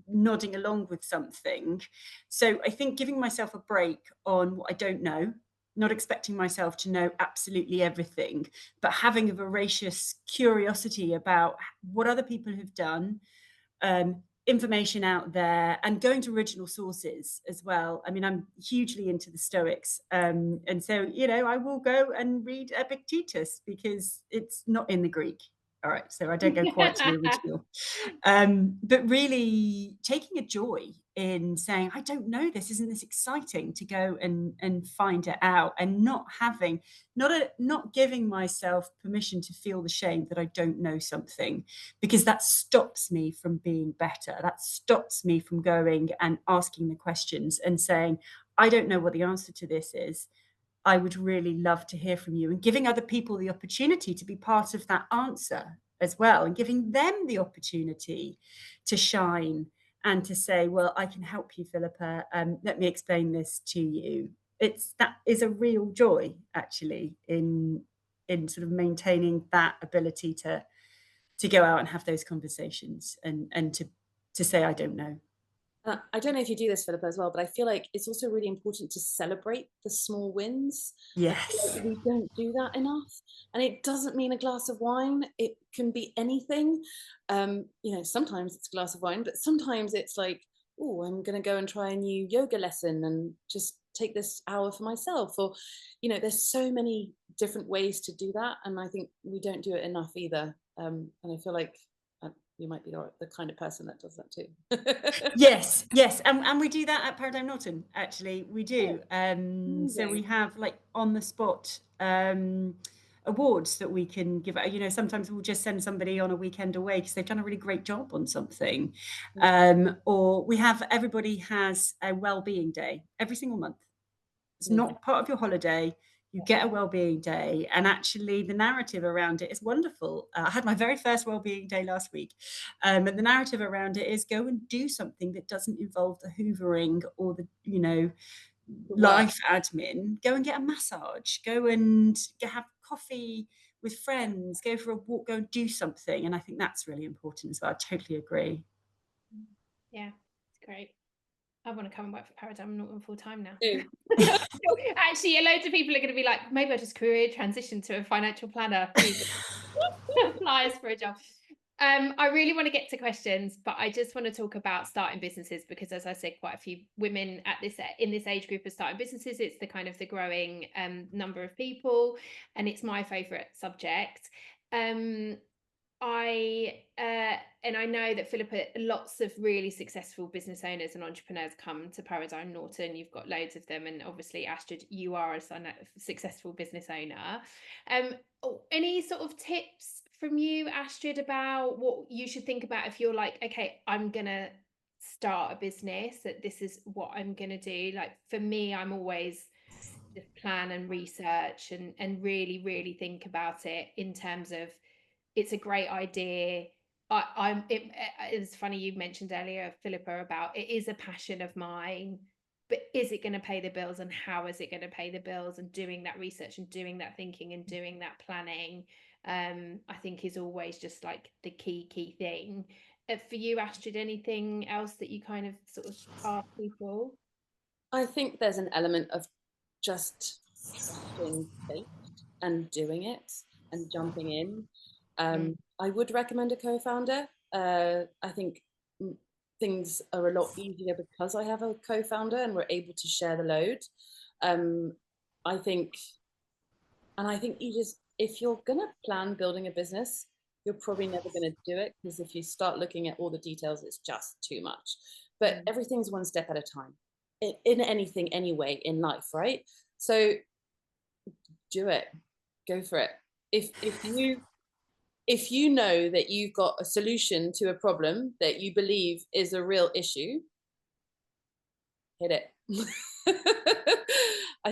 nodding along with something. So I think giving myself a break on what I don't know, not expecting myself to know absolutely everything, but having a voracious curiosity about what other people have done, information out there, and going to original sources as well. I mean, I'm hugely into the Stoics, and so, you know, I will go and read Epictetus because it's not in the Greek. All right, so I don't go quite to the original, but really taking a joy in saying, I don't know this, isn't this exciting, to go and find it out, and not giving myself permission to feel the shame that I don't know something, because that stops me from being better. That stops me from going and asking the questions and saying, I don't know what the answer to this is. I would really love to hear from you, and giving other people the opportunity to be part of that answer as well, and giving them the opportunity to shine and to say, well, I can help you, Philippa. Let me explain this to you. That is a real joy, actually, in sort of maintaining that ability to go out and have those conversations and to say, I don't know. I don't know if you do this, Philippa, as well, but I feel like it's also really important to celebrate the small wins. Yes. Like we don't do that enough. And it doesn't mean a glass of wine. It can be anything. You know, sometimes it's a glass of wine, but sometimes it's like, oh, I'm going to go and try a new yoga lesson and just take this hour for myself. Or, you know, there's so many different ways to do that. And I think we don't do it enough either. And I feel like you might be the kind of person that does that too. Yes, and we do that at Paradigm Norton. Actually, we do. So we have like on the spot awards that we can give out. You know, sometimes we'll just send somebody on a weekend away because they've done a really great job on something, or we have, everybody has a well-being day every single month. It's not part of your holiday. You get a well-being day, and actually the narrative around it is wonderful. I had my very first well-being day last week, and the narrative around it is go and do something that doesn't involve the hoovering or the, you know, life admin. Go and get a massage, go and have coffee with friends, go for a walk, go and do something. And I think that's really important as well. I totally agree. Yeah, it's great. I want to come and work for Paradigm Norton full time now. Actually, loads of people are going to be like, maybe I'll just career transition to a financial planner. Apply us for a job. I really want to get to questions, but I just want to talk about starting businesses, because as I said, quite a few women in this age group are starting businesses. It's the kind of the growing number of people, and it's my favorite subject. I know that Philippa, lots of really successful business owners and entrepreneurs come to Paradigm Norton. You've got loads of them, and obviously Astrid, you are a successful business owner. Any sort of tips from you, Astrid, about what you should think about if you're like, okay, I'm gonna start a business, that this is what I'm gonna do? Like for me, I'm always just plan and research and really think about it in terms of, it's a great idea. It's funny you mentioned earlier, Philippa, about it is a passion of mine, but is it going to pay the bills, and how is it going to pay the bills? And doing that research and doing that thinking and doing that planning, I think is always just like the key thing. For you, Astrid, anything else that you kind of sort of ask people? I think there's an element of just trusting fate and doing it and jumping in. I would recommend a co-founder. I think things are a lot easier because I have a co-founder and we're able to share the load. I think you just, if you're gonna plan building a business, you're probably never gonna do it, because if you start looking at all the details, it's just too much. But everything's one step at a time in anything anyway in life, right? So do it, go for it. If you know that you've got a solution to a problem that you believe is a real issue, hit it.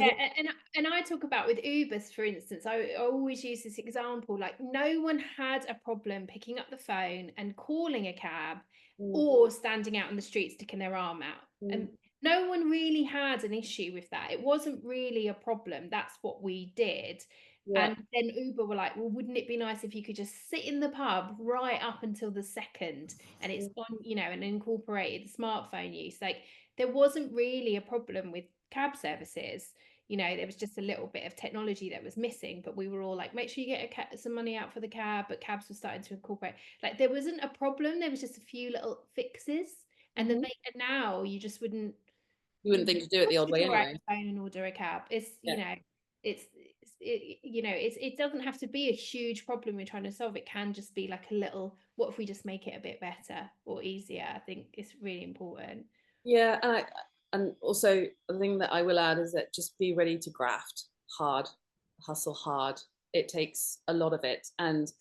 And I talk about with Ubers, for instance, I always use this example, like no one had a problem picking up the phone and calling a cab or standing out in the street sticking their arm out. And no one really had an issue with that. It wasn't really a problem. That's what we did. Yeah. And then Uber were like, well, wouldn't it be nice if you could just sit in the pub right up until the second, and it's on, you know, and incorporated smartphone use. Like there wasn't really a problem with cab services. You know, there was just a little bit of technology that was missing, but we were all like, make sure you get some money out for the cab. But cabs were starting to incorporate, like there wasn't a problem. There was just a few little fixes. And then and now you just wouldn't. You wouldn't think to do it the old way anyway. Phone and order a cab. It's, you know, it doesn't have to be a huge problem we're trying to solve. It can just be like a little, what if we just make it a bit better or easier? I think it's really important. Yeah, and also the thing that I will add is that just be ready to graft hard, hustle hard. It takes a lot of it, and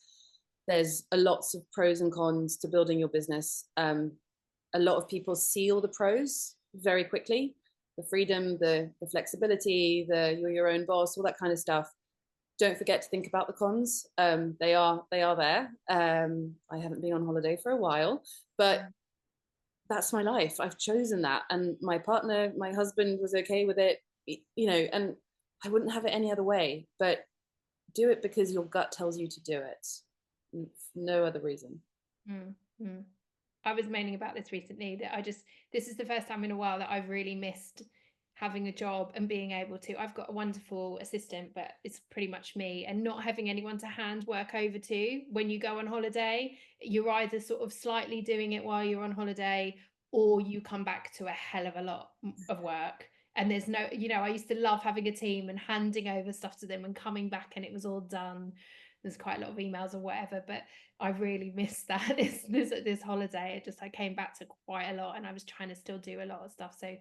there's lots of pros and cons to building your business. A lot of people see all the pros very quickly, the freedom, the flexibility, you're your own boss, all that kind of stuff. Don't forget to think about the cons. They are there. I haven't been on holiday for a while, but that's my life. I've chosen that, and my partner, my husband, was okay with it, you know, and I wouldn't have it any other way. But do it because your gut tells you to do it, no other reason. I was moaning about this recently, that this is the first time in a while that I've really missed having a job and being able to. I've got a wonderful assistant, but it's pretty much me, and not having anyone to hand work over to when you go on holiday. You're either sort of slightly doing it while you're on holiday, or you come back to a hell of a lot of work. And there's no, you know, I used to love having a team and handing over stuff to them and coming back and it was all done. There's quite a lot of emails or whatever, but I really missed that this holiday. I came back to quite a lot, and I was trying to still do a lot of stuff. So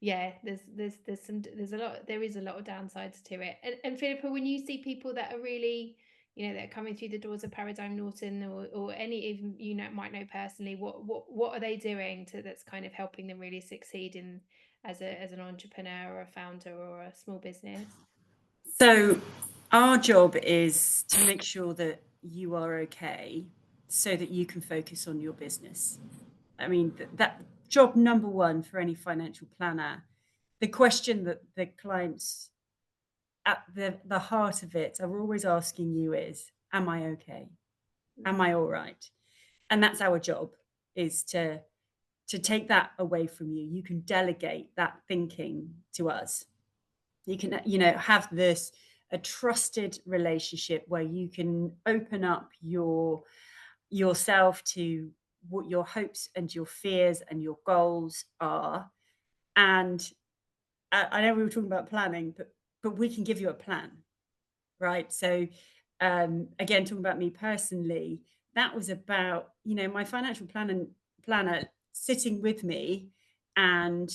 yeah, there is a lot of downsides to it. And Philippa, when you see people that are really, you know, that are coming through the doors of Paradigm Norton, or any even, you know, might know personally, what are they doing that's kind of helping them really succeed in as an entrepreneur or a founder or a small business? So our job is to make sure that you are okay so that you can focus on your business. I mean, that job number one for any financial planner, the question that the clients at the heart of it are always asking you is, am I okay? Am I all right? And that's our job, is to take that away from you. You can delegate that thinking to us. You can, you know, have a trusted relationship where you can open up yourself to what your hopes and your fears and your goals are. And I know we were talking about planning, but we can give you a plan, right? So again, talking about me personally, that was about, you know, my financial planner sitting with me and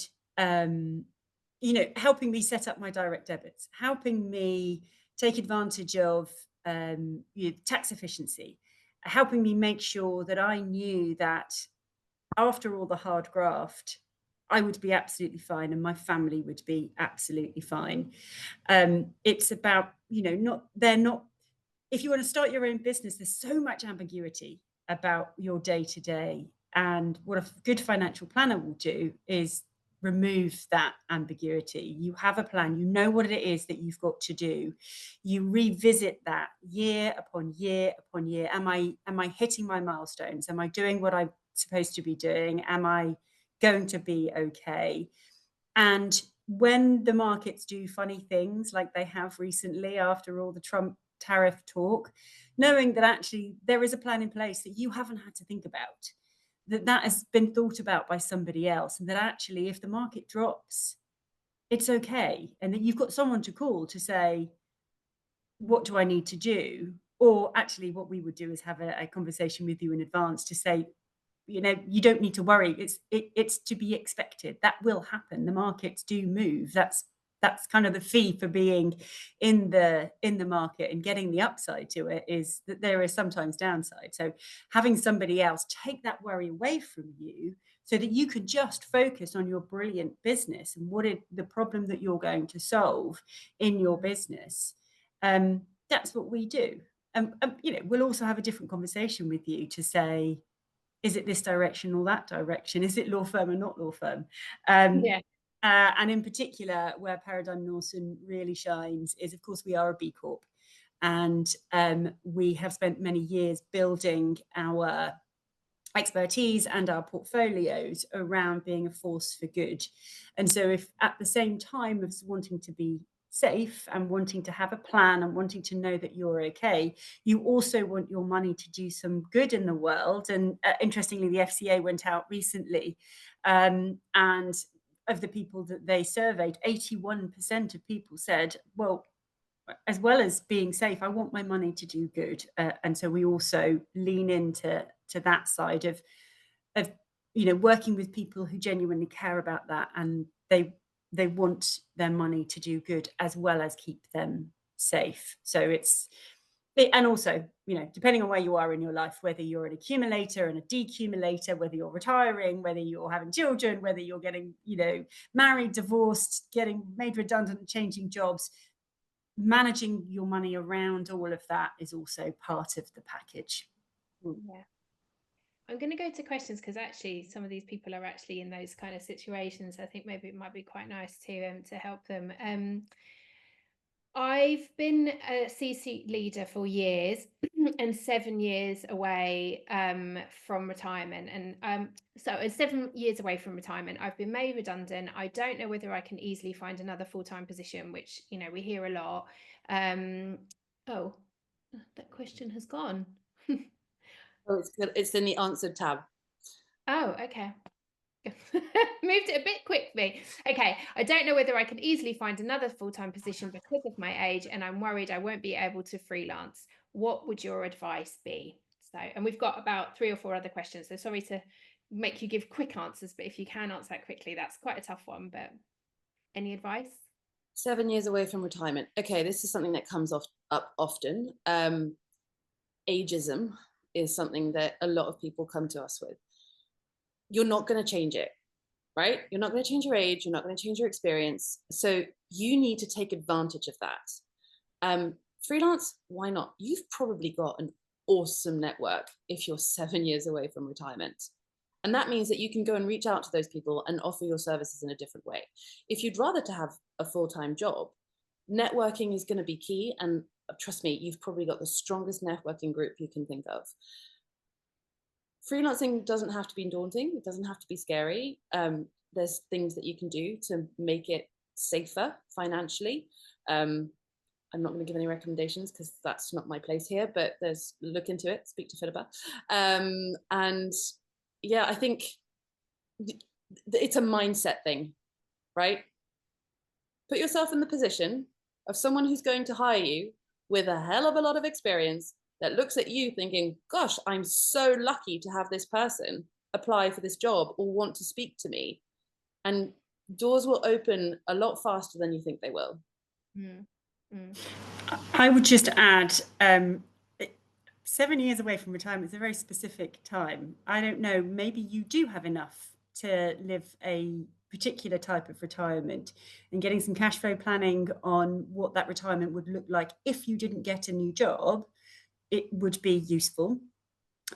you know, helping me set up my direct debits, helping me take advantage of you know, tax efficiency, helping me make sure that I knew that after all the hard graft, I would be absolutely fine and my family would be absolutely fine. It's about, you know, if you want to start your own business, there's so much ambiguity about your day-to-day. And what a good financial planner will do is remove that ambiguity. You have a plan, you know what it is that you've got to do. You revisit that year upon year upon year. Am I hitting my milestones? Am I doing what I'm supposed to be doing? Am I going to be okay? And when the markets do funny things like they have recently after all the Trump tariff talk, knowing that actually there is a plan in place that you haven't had to think about, that has been thought about by somebody else, and that actually if the market drops, it's okay, and that you've got someone to call to say, what do I need to do? Or actually what we would do is have a conversation with you in advance to say, you know, you don't need to worry. It's to be expected. That will happen. The markets do move. That's kind of the fee for being in the market and getting the upside to it, is that there is sometimes downside. So having somebody else take that worry away from you so that you could just focus on your brilliant business and the problem that you're going to solve in your business. That's what we do. You know, we'll also have a different conversation with you to say, is it this direction or that direction? Is it law firm or not law firm? And in particular, where Paradigm Norton really shines is, of course, we are a B Corp. And we have spent many years building our expertise and our portfolios around being a force for good. And so if at the same time as wanting to be safe and wanting to have a plan and wanting to know that you're okay, you also want your money to do some good in the world. And interestingly, the FCA went out recently, and of the people that they surveyed, 81% of people said, well, as well as being safe, I want my money to do good. And so we also lean into that side of you know, working with people who genuinely care about that, and they want their money to do good as well as keep them safe. So and also, you know, depending on where you are in your life, whether you're an accumulator and a decumulator, whether you're retiring, whether you're having children, whether you're getting, you know, married, divorced, getting made redundant, changing jobs, managing your money around all of that is also part of the package. Yeah. I'm going to go to questions because actually some of these people are actually in those kind of situations. I think maybe it might be quite nice to help them. I've been a C-suite leader for years and 7 years away from retirement. And so it's 7 years away from retirement. I've been made redundant. I don't know whether I can easily find another full-time position, which, you know, we hear a lot. Oh, that question has gone. Oh, it's good. It's in the answered tab. Oh, okay. Moved it a bit quick for me. Okay, I don't know whether I can easily find another full-time position because of my age, and I'm worried I won't be able to freelance. What would your advice be? So, and we've got about 3 or 4 other questions, so sorry to make you give quick answers, but if you can answer that quickly, that's quite a tough one. But any advice? 7 years away from retirement. Okay, this is something that comes up often. Ageism is something that a lot of people come to us with. You're not going to change it, right? You're not going to change your age. You're not going to change your experience. So you need to take advantage of that. Freelance, why not? You've probably got an awesome network if you're 7 years away from retirement. And that means that you can go and reach out to those people and offer your services in a different way. If you'd rather to have a full-time job, networking is going to be key. And trust me, you've probably got the strongest networking group you can think of. Freelancing doesn't have to be daunting. It doesn't have to be scary. There's things that you can do to make it safer financially. I'm not going to give any recommendations because that's not my place here, but look into it, speak to Philippa. And yeah, I think it's a mindset thing, right? Put yourself in the position of someone who's going to hire you with a hell of a lot of experience that looks at you thinking, gosh, I'm so lucky to have this person apply for this job or want to speak to me. And doors will open a lot faster than you think they will. I would just add, 7 years away from retirement is a very specific time. I don't know, maybe you do have enough to live a particular type of retirement, and getting some cash flow planning on what that retirement would look like if you didn't get a new job, it would be useful.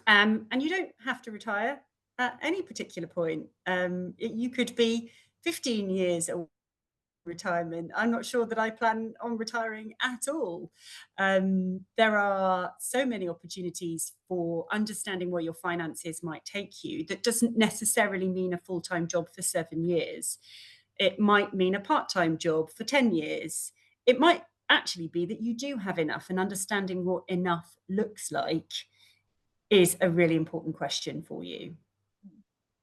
And you don't have to retire at any particular point. You could be 15 years away from retirement. I'm not sure that I plan on retiring at all. There are so many opportunities for understanding where your finances might take you. That doesn't necessarily mean a full-time job for 7 years. It might mean a part-time job for 10 years. It might actually be that you do have enough, and understanding what enough looks like is a really important question for you.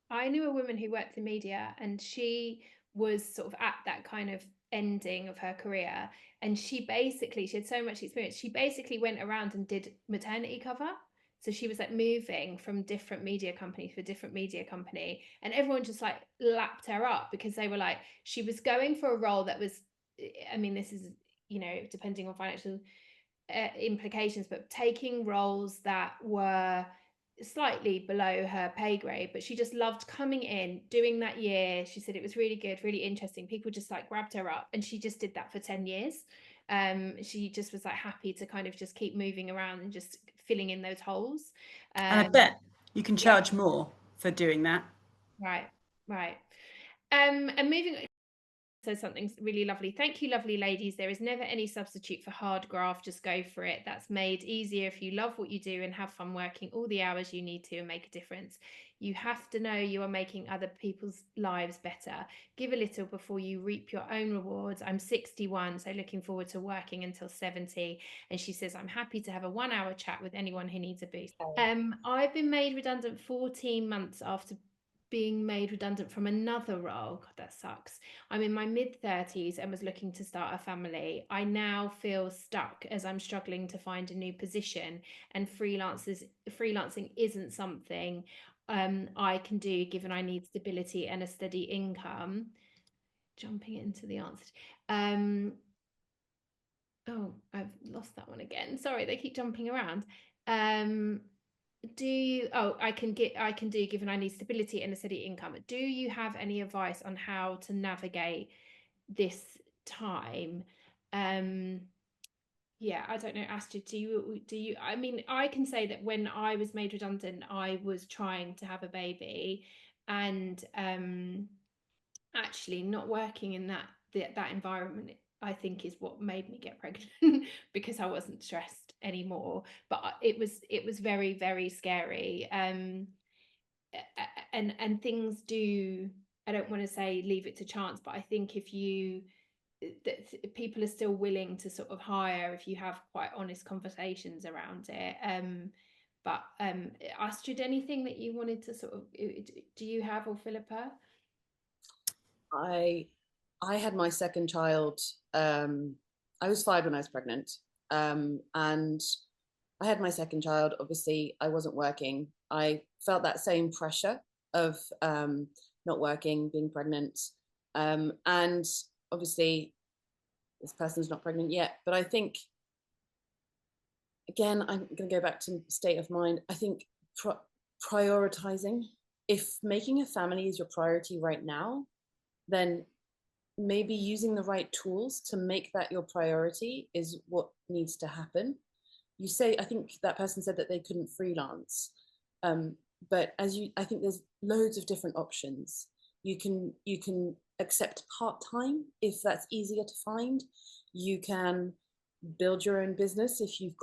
I knew a woman who worked in media, and she was sort of at that kind of ending of her career, and she had so much experience. She basically went around and did maternity cover. So she was like moving from different media company to different media company, and everyone just like lapped her up because they were like, she was going for a role that was, I mean, this is, you know, depending on financial implications, but taking roles that were slightly below her pay grade, but she just loved coming in, doing that year. She said it was really good, really interesting. People just like grabbed her up, and she just did that for 10 years. She just was like happy to kind of just keep moving around and just filling in those holes. And I bet you can charge more for doing that. Right. And moving on. So something really lovely. Thank you, lovely ladies. There is never any substitute for hard graft. Just go for it. That's made easier if you love what you do and have fun working all the hours you need to and make a difference. You have to know you are making other people's lives better. Give a little before you reap your own rewards. I'm 61, so looking forward to working until 70. And she says, I'm happy to have a 1-hour chat with anyone who needs a boost. I've been made redundant 14 months after being made redundant from another role. God, that sucks. I'm in my mid-30s and was looking to start a family. I now feel stuck as I'm struggling to find a new position, and freelancing isn't something I can do given I need stability and a steady income. Jumping into the answer. Oh, I've lost that one again. Sorry, they keep jumping around. I can do given I need stability and a steady income. Do you have any advice on how to navigate this time? Yeah, I don't know, Astrid, do you I mean, I can say that when I was made redundant, I was trying to have a baby, and actually not working in that environment, I think, is what made me get pregnant because I wasn't stressed anymore. But it was very, very scary. And things do, I don't want to say leave it to chance, but I think if you that people are still willing to sort of hire if you have quite honest conversations around it. But Astrid, anything that you wanted to sort of, do you have, or Philippa? I had my second child. I was 5 when I was pregnant, and I had my second child. Obviously, I wasn't working. I felt that same pressure of not working, being pregnant, and obviously, this person's not pregnant yet. But I think, again, I'm going to go back to state of mind. I think prioritizing. If making a family is your priority right now, then maybe using the right tools to make that your priority is what needs to happen. You say, I think that person said that they couldn't freelance, but I think there's loads of different options. You can accept part-time if that's easier to find. You can build your own business if you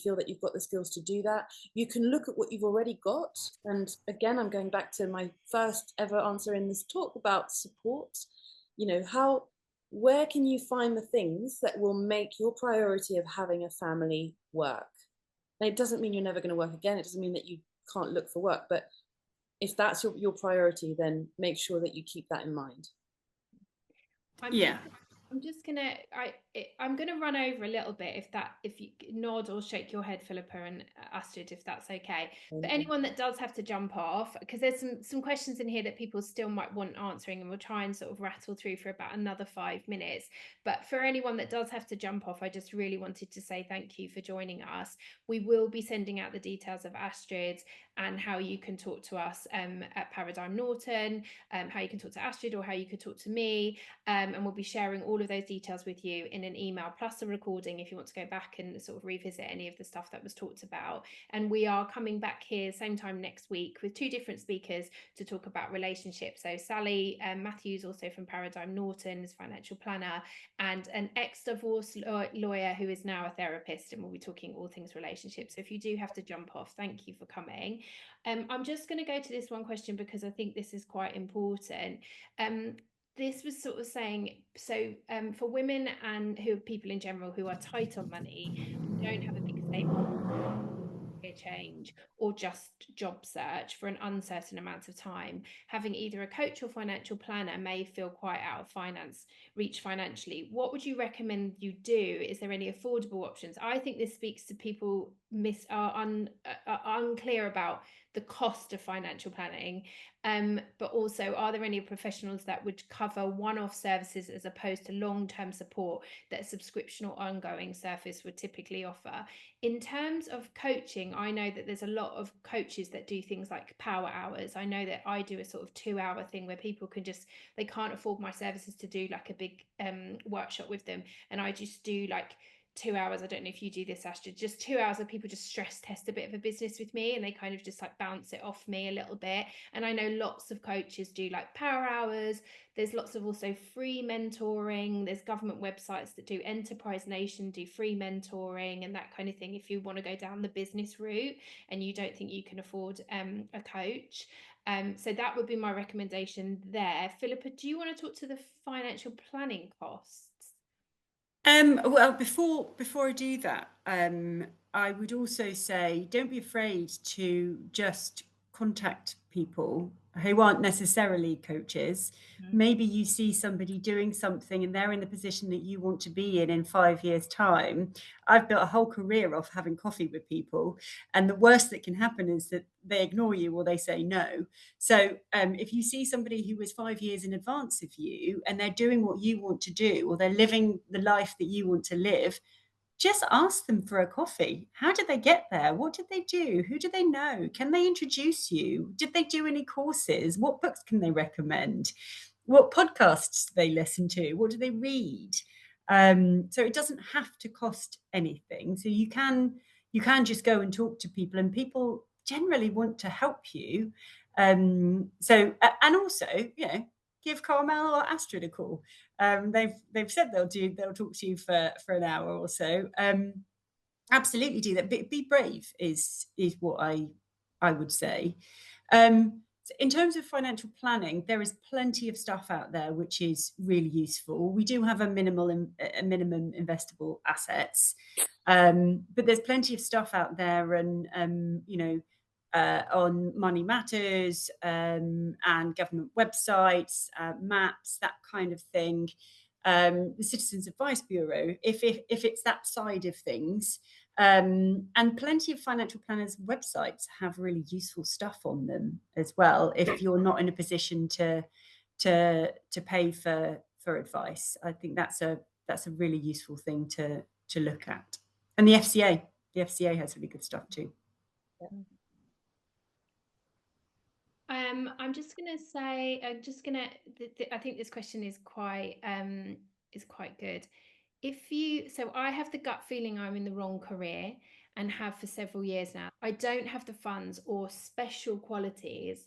feel that you've got the skills to do that. You can look at what you've already got, and again, I'm going back to my first ever answer in this talk about support. Where can you find the things that will make your priority of having a family work? And it doesn't mean you're never going to work again. It doesn't mean that you can't look for work, but if that's your priority, then make sure that you keep that in mind. I'm gonna run over a little bit, if you nod or shake your head, Philippa and Astrid, if that's okay. For anyone that does have to jump off, because there's some questions in here that people still might want answering, and we'll try and sort of rattle through for about another 5 minutes. But for anyone that does have to jump off, I just really wanted to say thank you for joining us. We will be sending out the details of Astrid and how you can talk to us at Paradigm Norton, how you can talk to Astrid, or how you could talk to me, and we'll be sharing all of those details with you in an email, plus a recording if you want to go back and sort of revisit any of the stuff that was talked about. And we are coming back here same time next week with 2 different speakers to talk about relationships. So Sally Matthews, also from Paradigm Norton, is financial planner, and an ex-divorce lawyer who is now a therapist, and we'll be talking all things relationships. So if you do have to jump off, thank you for coming. I'm just going to go to this one question because I think this is quite important. This was sort of saying, so for women and people in general who are tight on money, don't have a big stable change or just job search for an uncertain amount of time, having either a coach or financial planner may feel quite out of reach financially. What would you recommend you do? Is there any affordable options? I think this speaks to people are unclear about the cost of financial planning, but also, are there any professionals that would cover one-off services as opposed to long-term support that a subscription or ongoing service would typically offer? In terms of coaching, I know that there's a lot of coaches that do things like power hours. I know that I do a sort of 2-hour thing where people can just, they can't afford my services to do like a big workshop with them, and I just do like 2 hours. I don't know if you do this, Astrid, just 2 hours of people just stress test a bit of a business with me, and they kind of just like bounce it off me a little bit. And I know lots of coaches do like power hours. There's lots of also free mentoring. There's government websites that do, Enterprise Nation do free mentoring and that kind of thing, if you want to go down the business route and you don't think you can afford a coach. So that would be my recommendation there. Philippa, do you want to talk to the financial planning costs? Well, before I do that, I would also say, don't be afraid to just contact people who aren't necessarily coaches. Maybe you see somebody doing something and they're in the position that you want to be in 5 years' time. I've built a whole career off having coffee with people, and the worst that can happen is that they ignore you or they say no. So if you see somebody who is 5 years in advance of you and they're doing what you want to do, or they're living the life that you want to live, just ask them for a coffee. How did they get there? What did they do? Who do they know? Can they introduce you? Did they do any courses? What books can they recommend? What podcasts do they listen to? What do they read? So it doesn't have to cost anything. So you can just go and talk to people, and people generally want to help you. And also, give Carmel or Astrid a call. They've said they'll talk to you for an hour or so. Absolutely do that. Be brave is what I would say. So in terms of financial planning, there is plenty of stuff out there which is really useful. We do have a minimum investable assets, but there's plenty of stuff out there, and on Money Matters and government websites, maps, that kind of thing. The Citizens Advice Bureau, if it's that side of things. And plenty of financial planners' websites have really useful stuff on them as well, if you're not in a position to pay for advice. I think that's a really useful thing to look at. And the FCA has really good stuff too. I'm just gonna say, I think this question is quite good. So I have the gut feeling I'm in the wrong career and have for several years now. I don't have the funds or special qualities.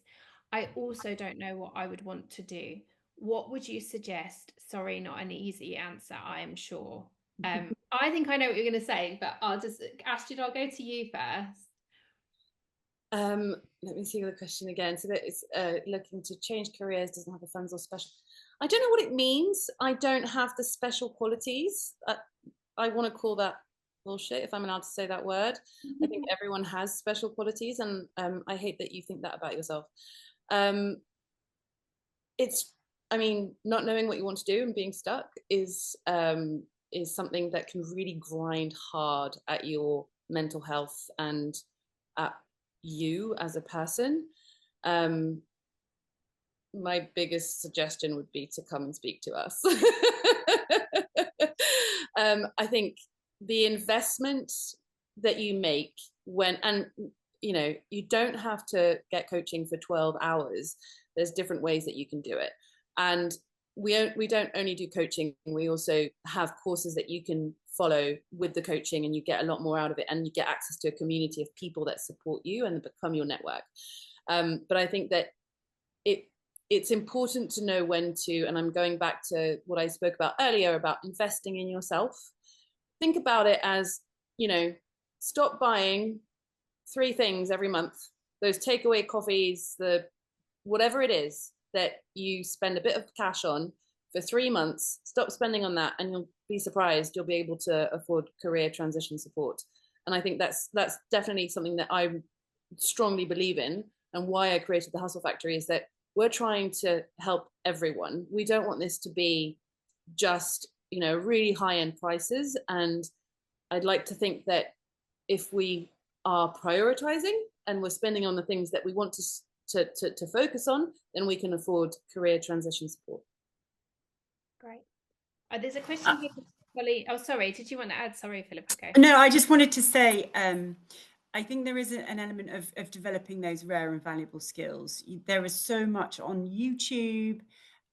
I also don't know what I would want to do. What would you suggest? Sorry, not an easy answer, I am sure. I think I know what you're going to say, but Astrid, I'll go to you first. Let me see the question again. So that it's looking to change careers, doesn't have the funds or special. I don't know what it means. I don't have the special qualities. I want to call that bullshit, if I'm allowed to say that word. I think everyone has special qualities, and I hate that you think that about yourself. Not knowing what you want to do and being stuck is something that can really grind hard at your mental health and at you as a person. My biggest suggestion would be to come and speak to us. I think the investment that you make you don't have to get coaching for 12 hours. There's different ways that you can do it. And we don't only do coaching, we also have courses that you can follow with the coaching, and you get a lot more out of it, and you get access to a community of people that support you and become your network. But I think that it's important to know when to, and I'm going back to what I spoke about earlier about investing in yourself. Think about it as, stop buying 3 things every month, those takeaway coffees, whatever it is that you spend a bit of cash on for 3 months. Stop spending on that, and you'll be surprised you'll be able to afford career transition support. And I think that's definitely something that I strongly believe in, and why I created the Hustle Factory is that we're trying to help everyone. We don't want this to be just, really high-end prices. And I'd like to think that if we are prioritizing and we're spending on the things that we want to focus on, then we can afford career transition support. Great. There's a question here from Polly. Oh, sorry. Did you want to add? Sorry, Philippa. Okay. No, I just wanted to say, I think there is an element of developing those rare and valuable skills. There is so much on YouTube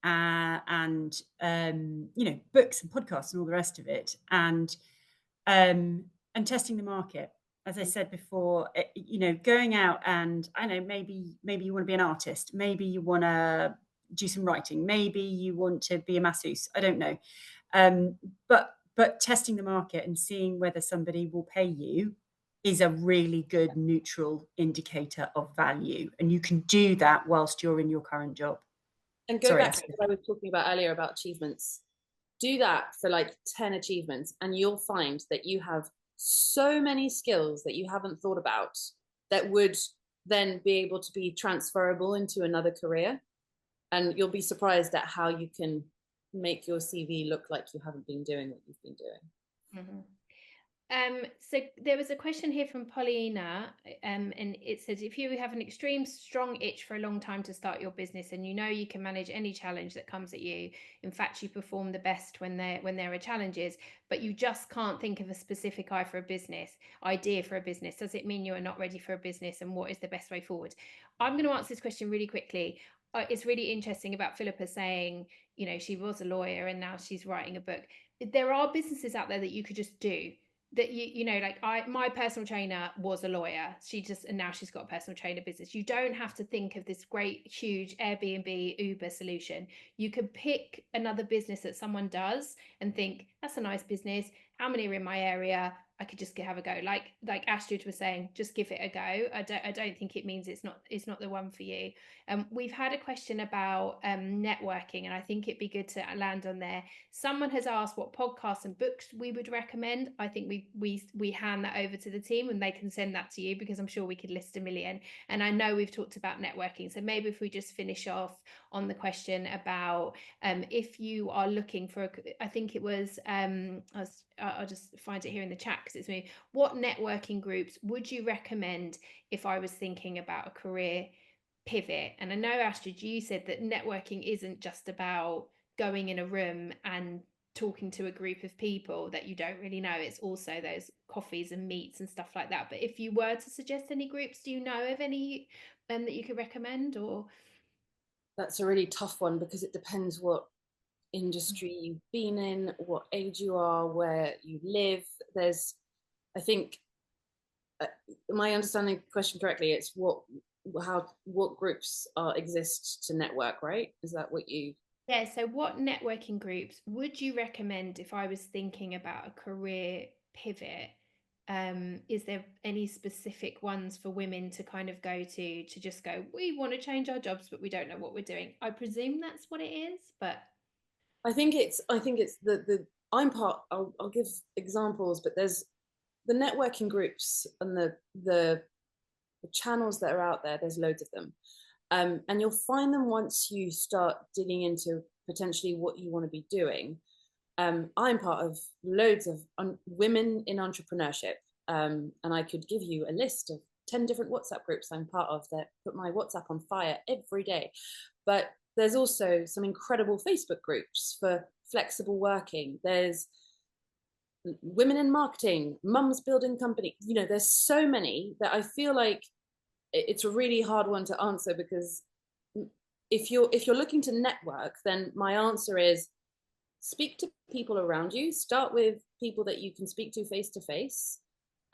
and books and podcasts and all the rest of it, and testing the market. As I said before, going out and I know maybe you want to be an artist, maybe you want to do some writing, maybe you want to be a masseuse. I don't know, but testing the market and seeing whether somebody will pay you is a really good neutral indicator of value, and you can do that whilst you're in your current job. And go back to what I was talking about earlier about achievements. Do that for like 10 achievements, and you'll find that you have so many skills that you haven't thought about that would then be able to be transferable into another career. And you'll be surprised at how you can make your CV look like you haven't been doing what you've been doing. Mm-hmm. So there was a question here from Paulina, and it says, if you have an extreme strong itch for a long time to start your business and you know you can manage any challenge that comes at you, in fact you perform the best when there are challenges, but you just can't think of a specific idea for a business, does it mean you are not ready for a business, and what is the best way forward? I'm going to answer this question really quickly. It's really interesting about Philippa saying, she was a lawyer and now she's writing a book. There are businesses out there that you could just do. That my personal trainer was a lawyer. And now she's got a personal trainer business. You don't have to think of this great, huge Airbnb, Uber solution. You could pick another business that someone does and think, that's a nice business. How many are in my area? I could just have a go. Like Astrid was saying, just give it a go. I don't think it means it's not the one for you. We've had a question about networking, and I think it'd be good to land on there. Someone has asked what podcasts and books we would recommend. I think we hand that over to the team and they can send that to you, because I'm sure we could list a million. And I know we've talked about networking, so maybe if we just finish off on the question about if you are looking for I think it was I'll just find it here in the chat because it's me. What networking groups would you recommend if I was thinking about a career pivot? And I know, Astrid, you said that networking isn't just about going in a room and talking to a group of people that you don't really know. It's also those coffees and meets and stuff like that. But if you were to suggest any groups, do you know of any that you could recommend? Or that's a really tough one, because it depends what industry you've been in, what age you are, where you live. I think my understanding the question correctly, it's what groups exist to network, right? Is that what you... Yeah, so what networking groups would you recommend if I was thinking about a career pivot? Is there any specific ones for women to kind of go to just go, we want to change our jobs but we don't know what we're doing? I presume that's what it is, but I think it's the I'm part, I'll give examples, but there's the networking groups and the channels that are out there. There's loads of them, and you'll find them once you start digging into potentially what you want to be doing. I'm part of loads of women in entrepreneurship, and I could give you a list of 10 different WhatsApp groups I'm part of that put my WhatsApp on fire every day. But there's also some incredible Facebook groups for flexible working. There's women in marketing, mums building company. There's so many that I feel like it's a really hard one to answer, because if you're looking to network, then my answer is speak to people around you. Start with people that you can speak to face to face.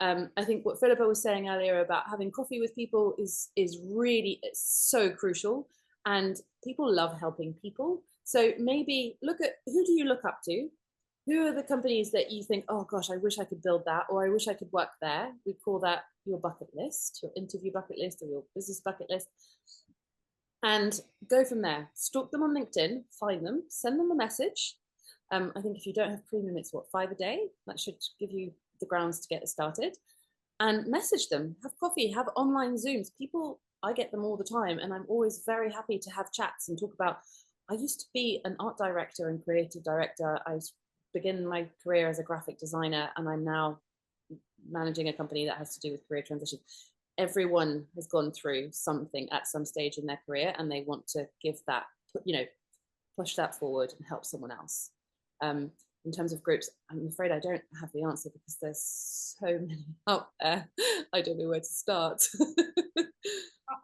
I think what Philippa was saying earlier about having coffee with people is really, it's so crucial, and people love helping people. So maybe look at, who do you look up to? Who are the companies that you think, oh gosh, I wish I could build that, or I wish I could work there? We call that your bucket list, your interview bucket list, or your business bucket list. And go from there. Stalk them on LinkedIn, find them, send them a message. I think if you don't have premium, it's what, $5 a day? That should give you the grounds to get started. And message them, have coffee, have online Zooms. People, I get them all the time, and I'm always very happy to have chats and talk about, I used to be an art director and creative director. I began my career as a graphic designer, and I'm now managing a company that has to do with career transition. everyone has gone through something at some stage in their career, and they want to give that, push that forward and help someone else. In terms of groups, I'm afraid I don't have the answer because there's so many out there. I don't know where to start.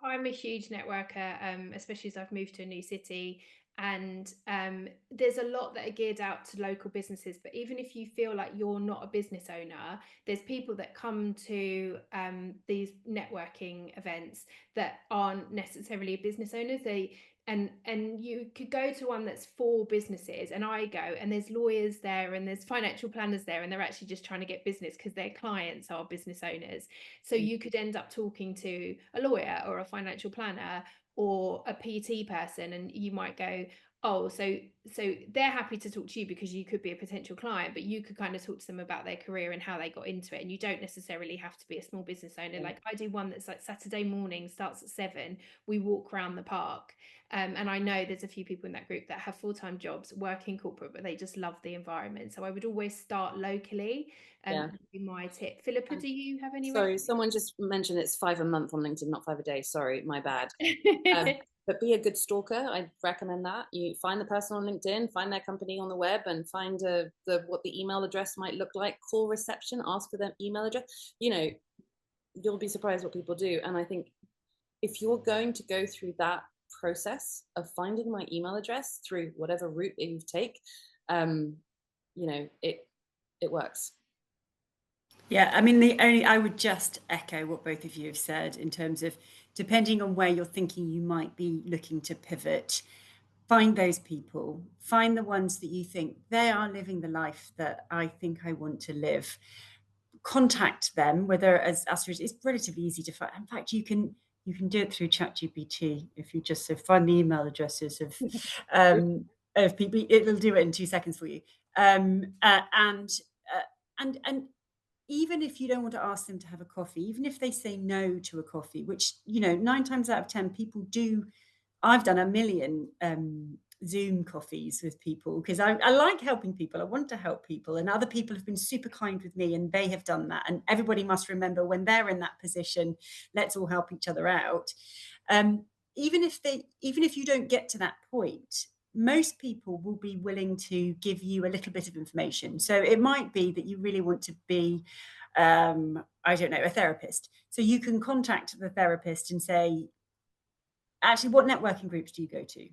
I'm a huge networker, especially as I've moved to a new city, and there's a lot that are geared out to local businesses. But even if you feel like you're not a business owner, there's people that come to these networking events that aren't necessarily business owners. And you could go to one that's for businesses, and I go, and there's lawyers there and there's financial planners there, and they're actually just trying to get business because their clients are business owners. So you could end up talking to a lawyer or a financial planner or a PT person, and you might go, oh, so they're happy to talk to you because you could be a potential client, but you could kind of talk to them about their career and how they got into it. And you don't necessarily have to be a small business owner. Like I do one that's like Saturday morning, starts at 7. We walk around the park. And I know there's a few people in that group that have full-time jobs, work in corporate, but they just love the environment. So I would always start locally. Would be my tip. Philippa, do you have any? Sorry, someone just mentioned it's 5 a month on LinkedIn, not 5 a day. Sorry, my bad. But be a good stalker. I'd recommend that. You find the person on LinkedIn, find their company on the web, and find what the email address might look like. Call reception, ask for their email address. You'll be surprised what people do. And I think if you're going to go through that process of finding my email address through whatever route that you take, it works. Yeah, I mean, I would just echo what both of you have said in terms of, depending on where you're thinking you might be looking to pivot, find those people, find the ones that you think they are living the life that I think I want to live. Contact them, whether, as Astrid, it's relatively easy to find. In fact, you can do it through ChatGPT if you just find the email addresses of people. It'll do it in 2 seconds for you. And even if you don't want to ask them to have a coffee, even if they say no to a coffee, which 9 times out of 10 people do. I've done a million Zoom coffees with people because I like helping people. I want to help people, and other people have been super kind with me, and they have done that. And everybody must remember, when they're in that position, let's all help each other out. Even if you don't get to that point, most people will be willing to give you a little bit of information. So it might be that you really want to be, I don't know, a therapist. So you can contact the therapist and say, actually, what networking groups do you go to?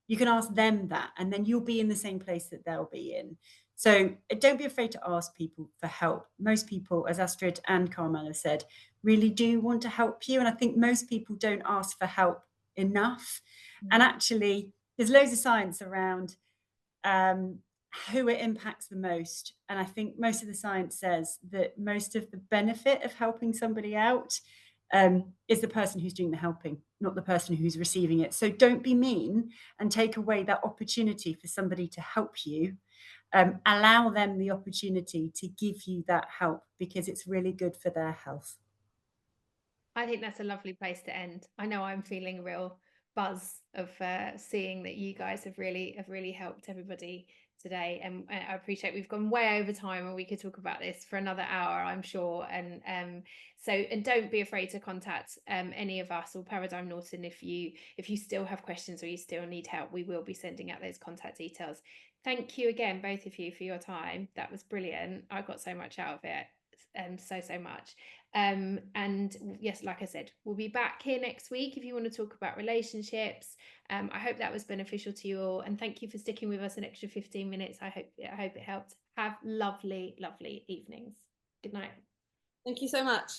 You can ask them that, and then you'll be in the same place that they'll be in. So don't be afraid to ask people for help. Most people, as Astrid and Carmel have said, really do want to help you. And I think most people don't ask for help enough. And actually, there's loads of science around who it impacts the most. And I think most of the science says that most of the benefit of helping somebody out is the person who's doing the helping, not the person who's receiving it. So don't be mean and take away that opportunity for somebody to help you. Allow them the opportunity to give you that help, because it's really good for their health. I think that's a lovely place to end. I know I'm feeling a real buzz of seeing that you guys have really helped everybody today, and I appreciate we've gone way over time, and we could talk about this for another hour, I'm sure. And don't be afraid to contact any of us or Paradigm Norton if you still have questions or you still need help. We will be sending out those contact details. Thank you again, both of you, for your time. That was brilliant. I got so much out of it, and so much. And yes, like I said, we'll be back here next week if you want to talk about relationships. I hope that was beneficial to you all, and thank you for sticking with us an extra 15 minutes. I hope it helped. Have lovely evenings. Good night. Thank you so much.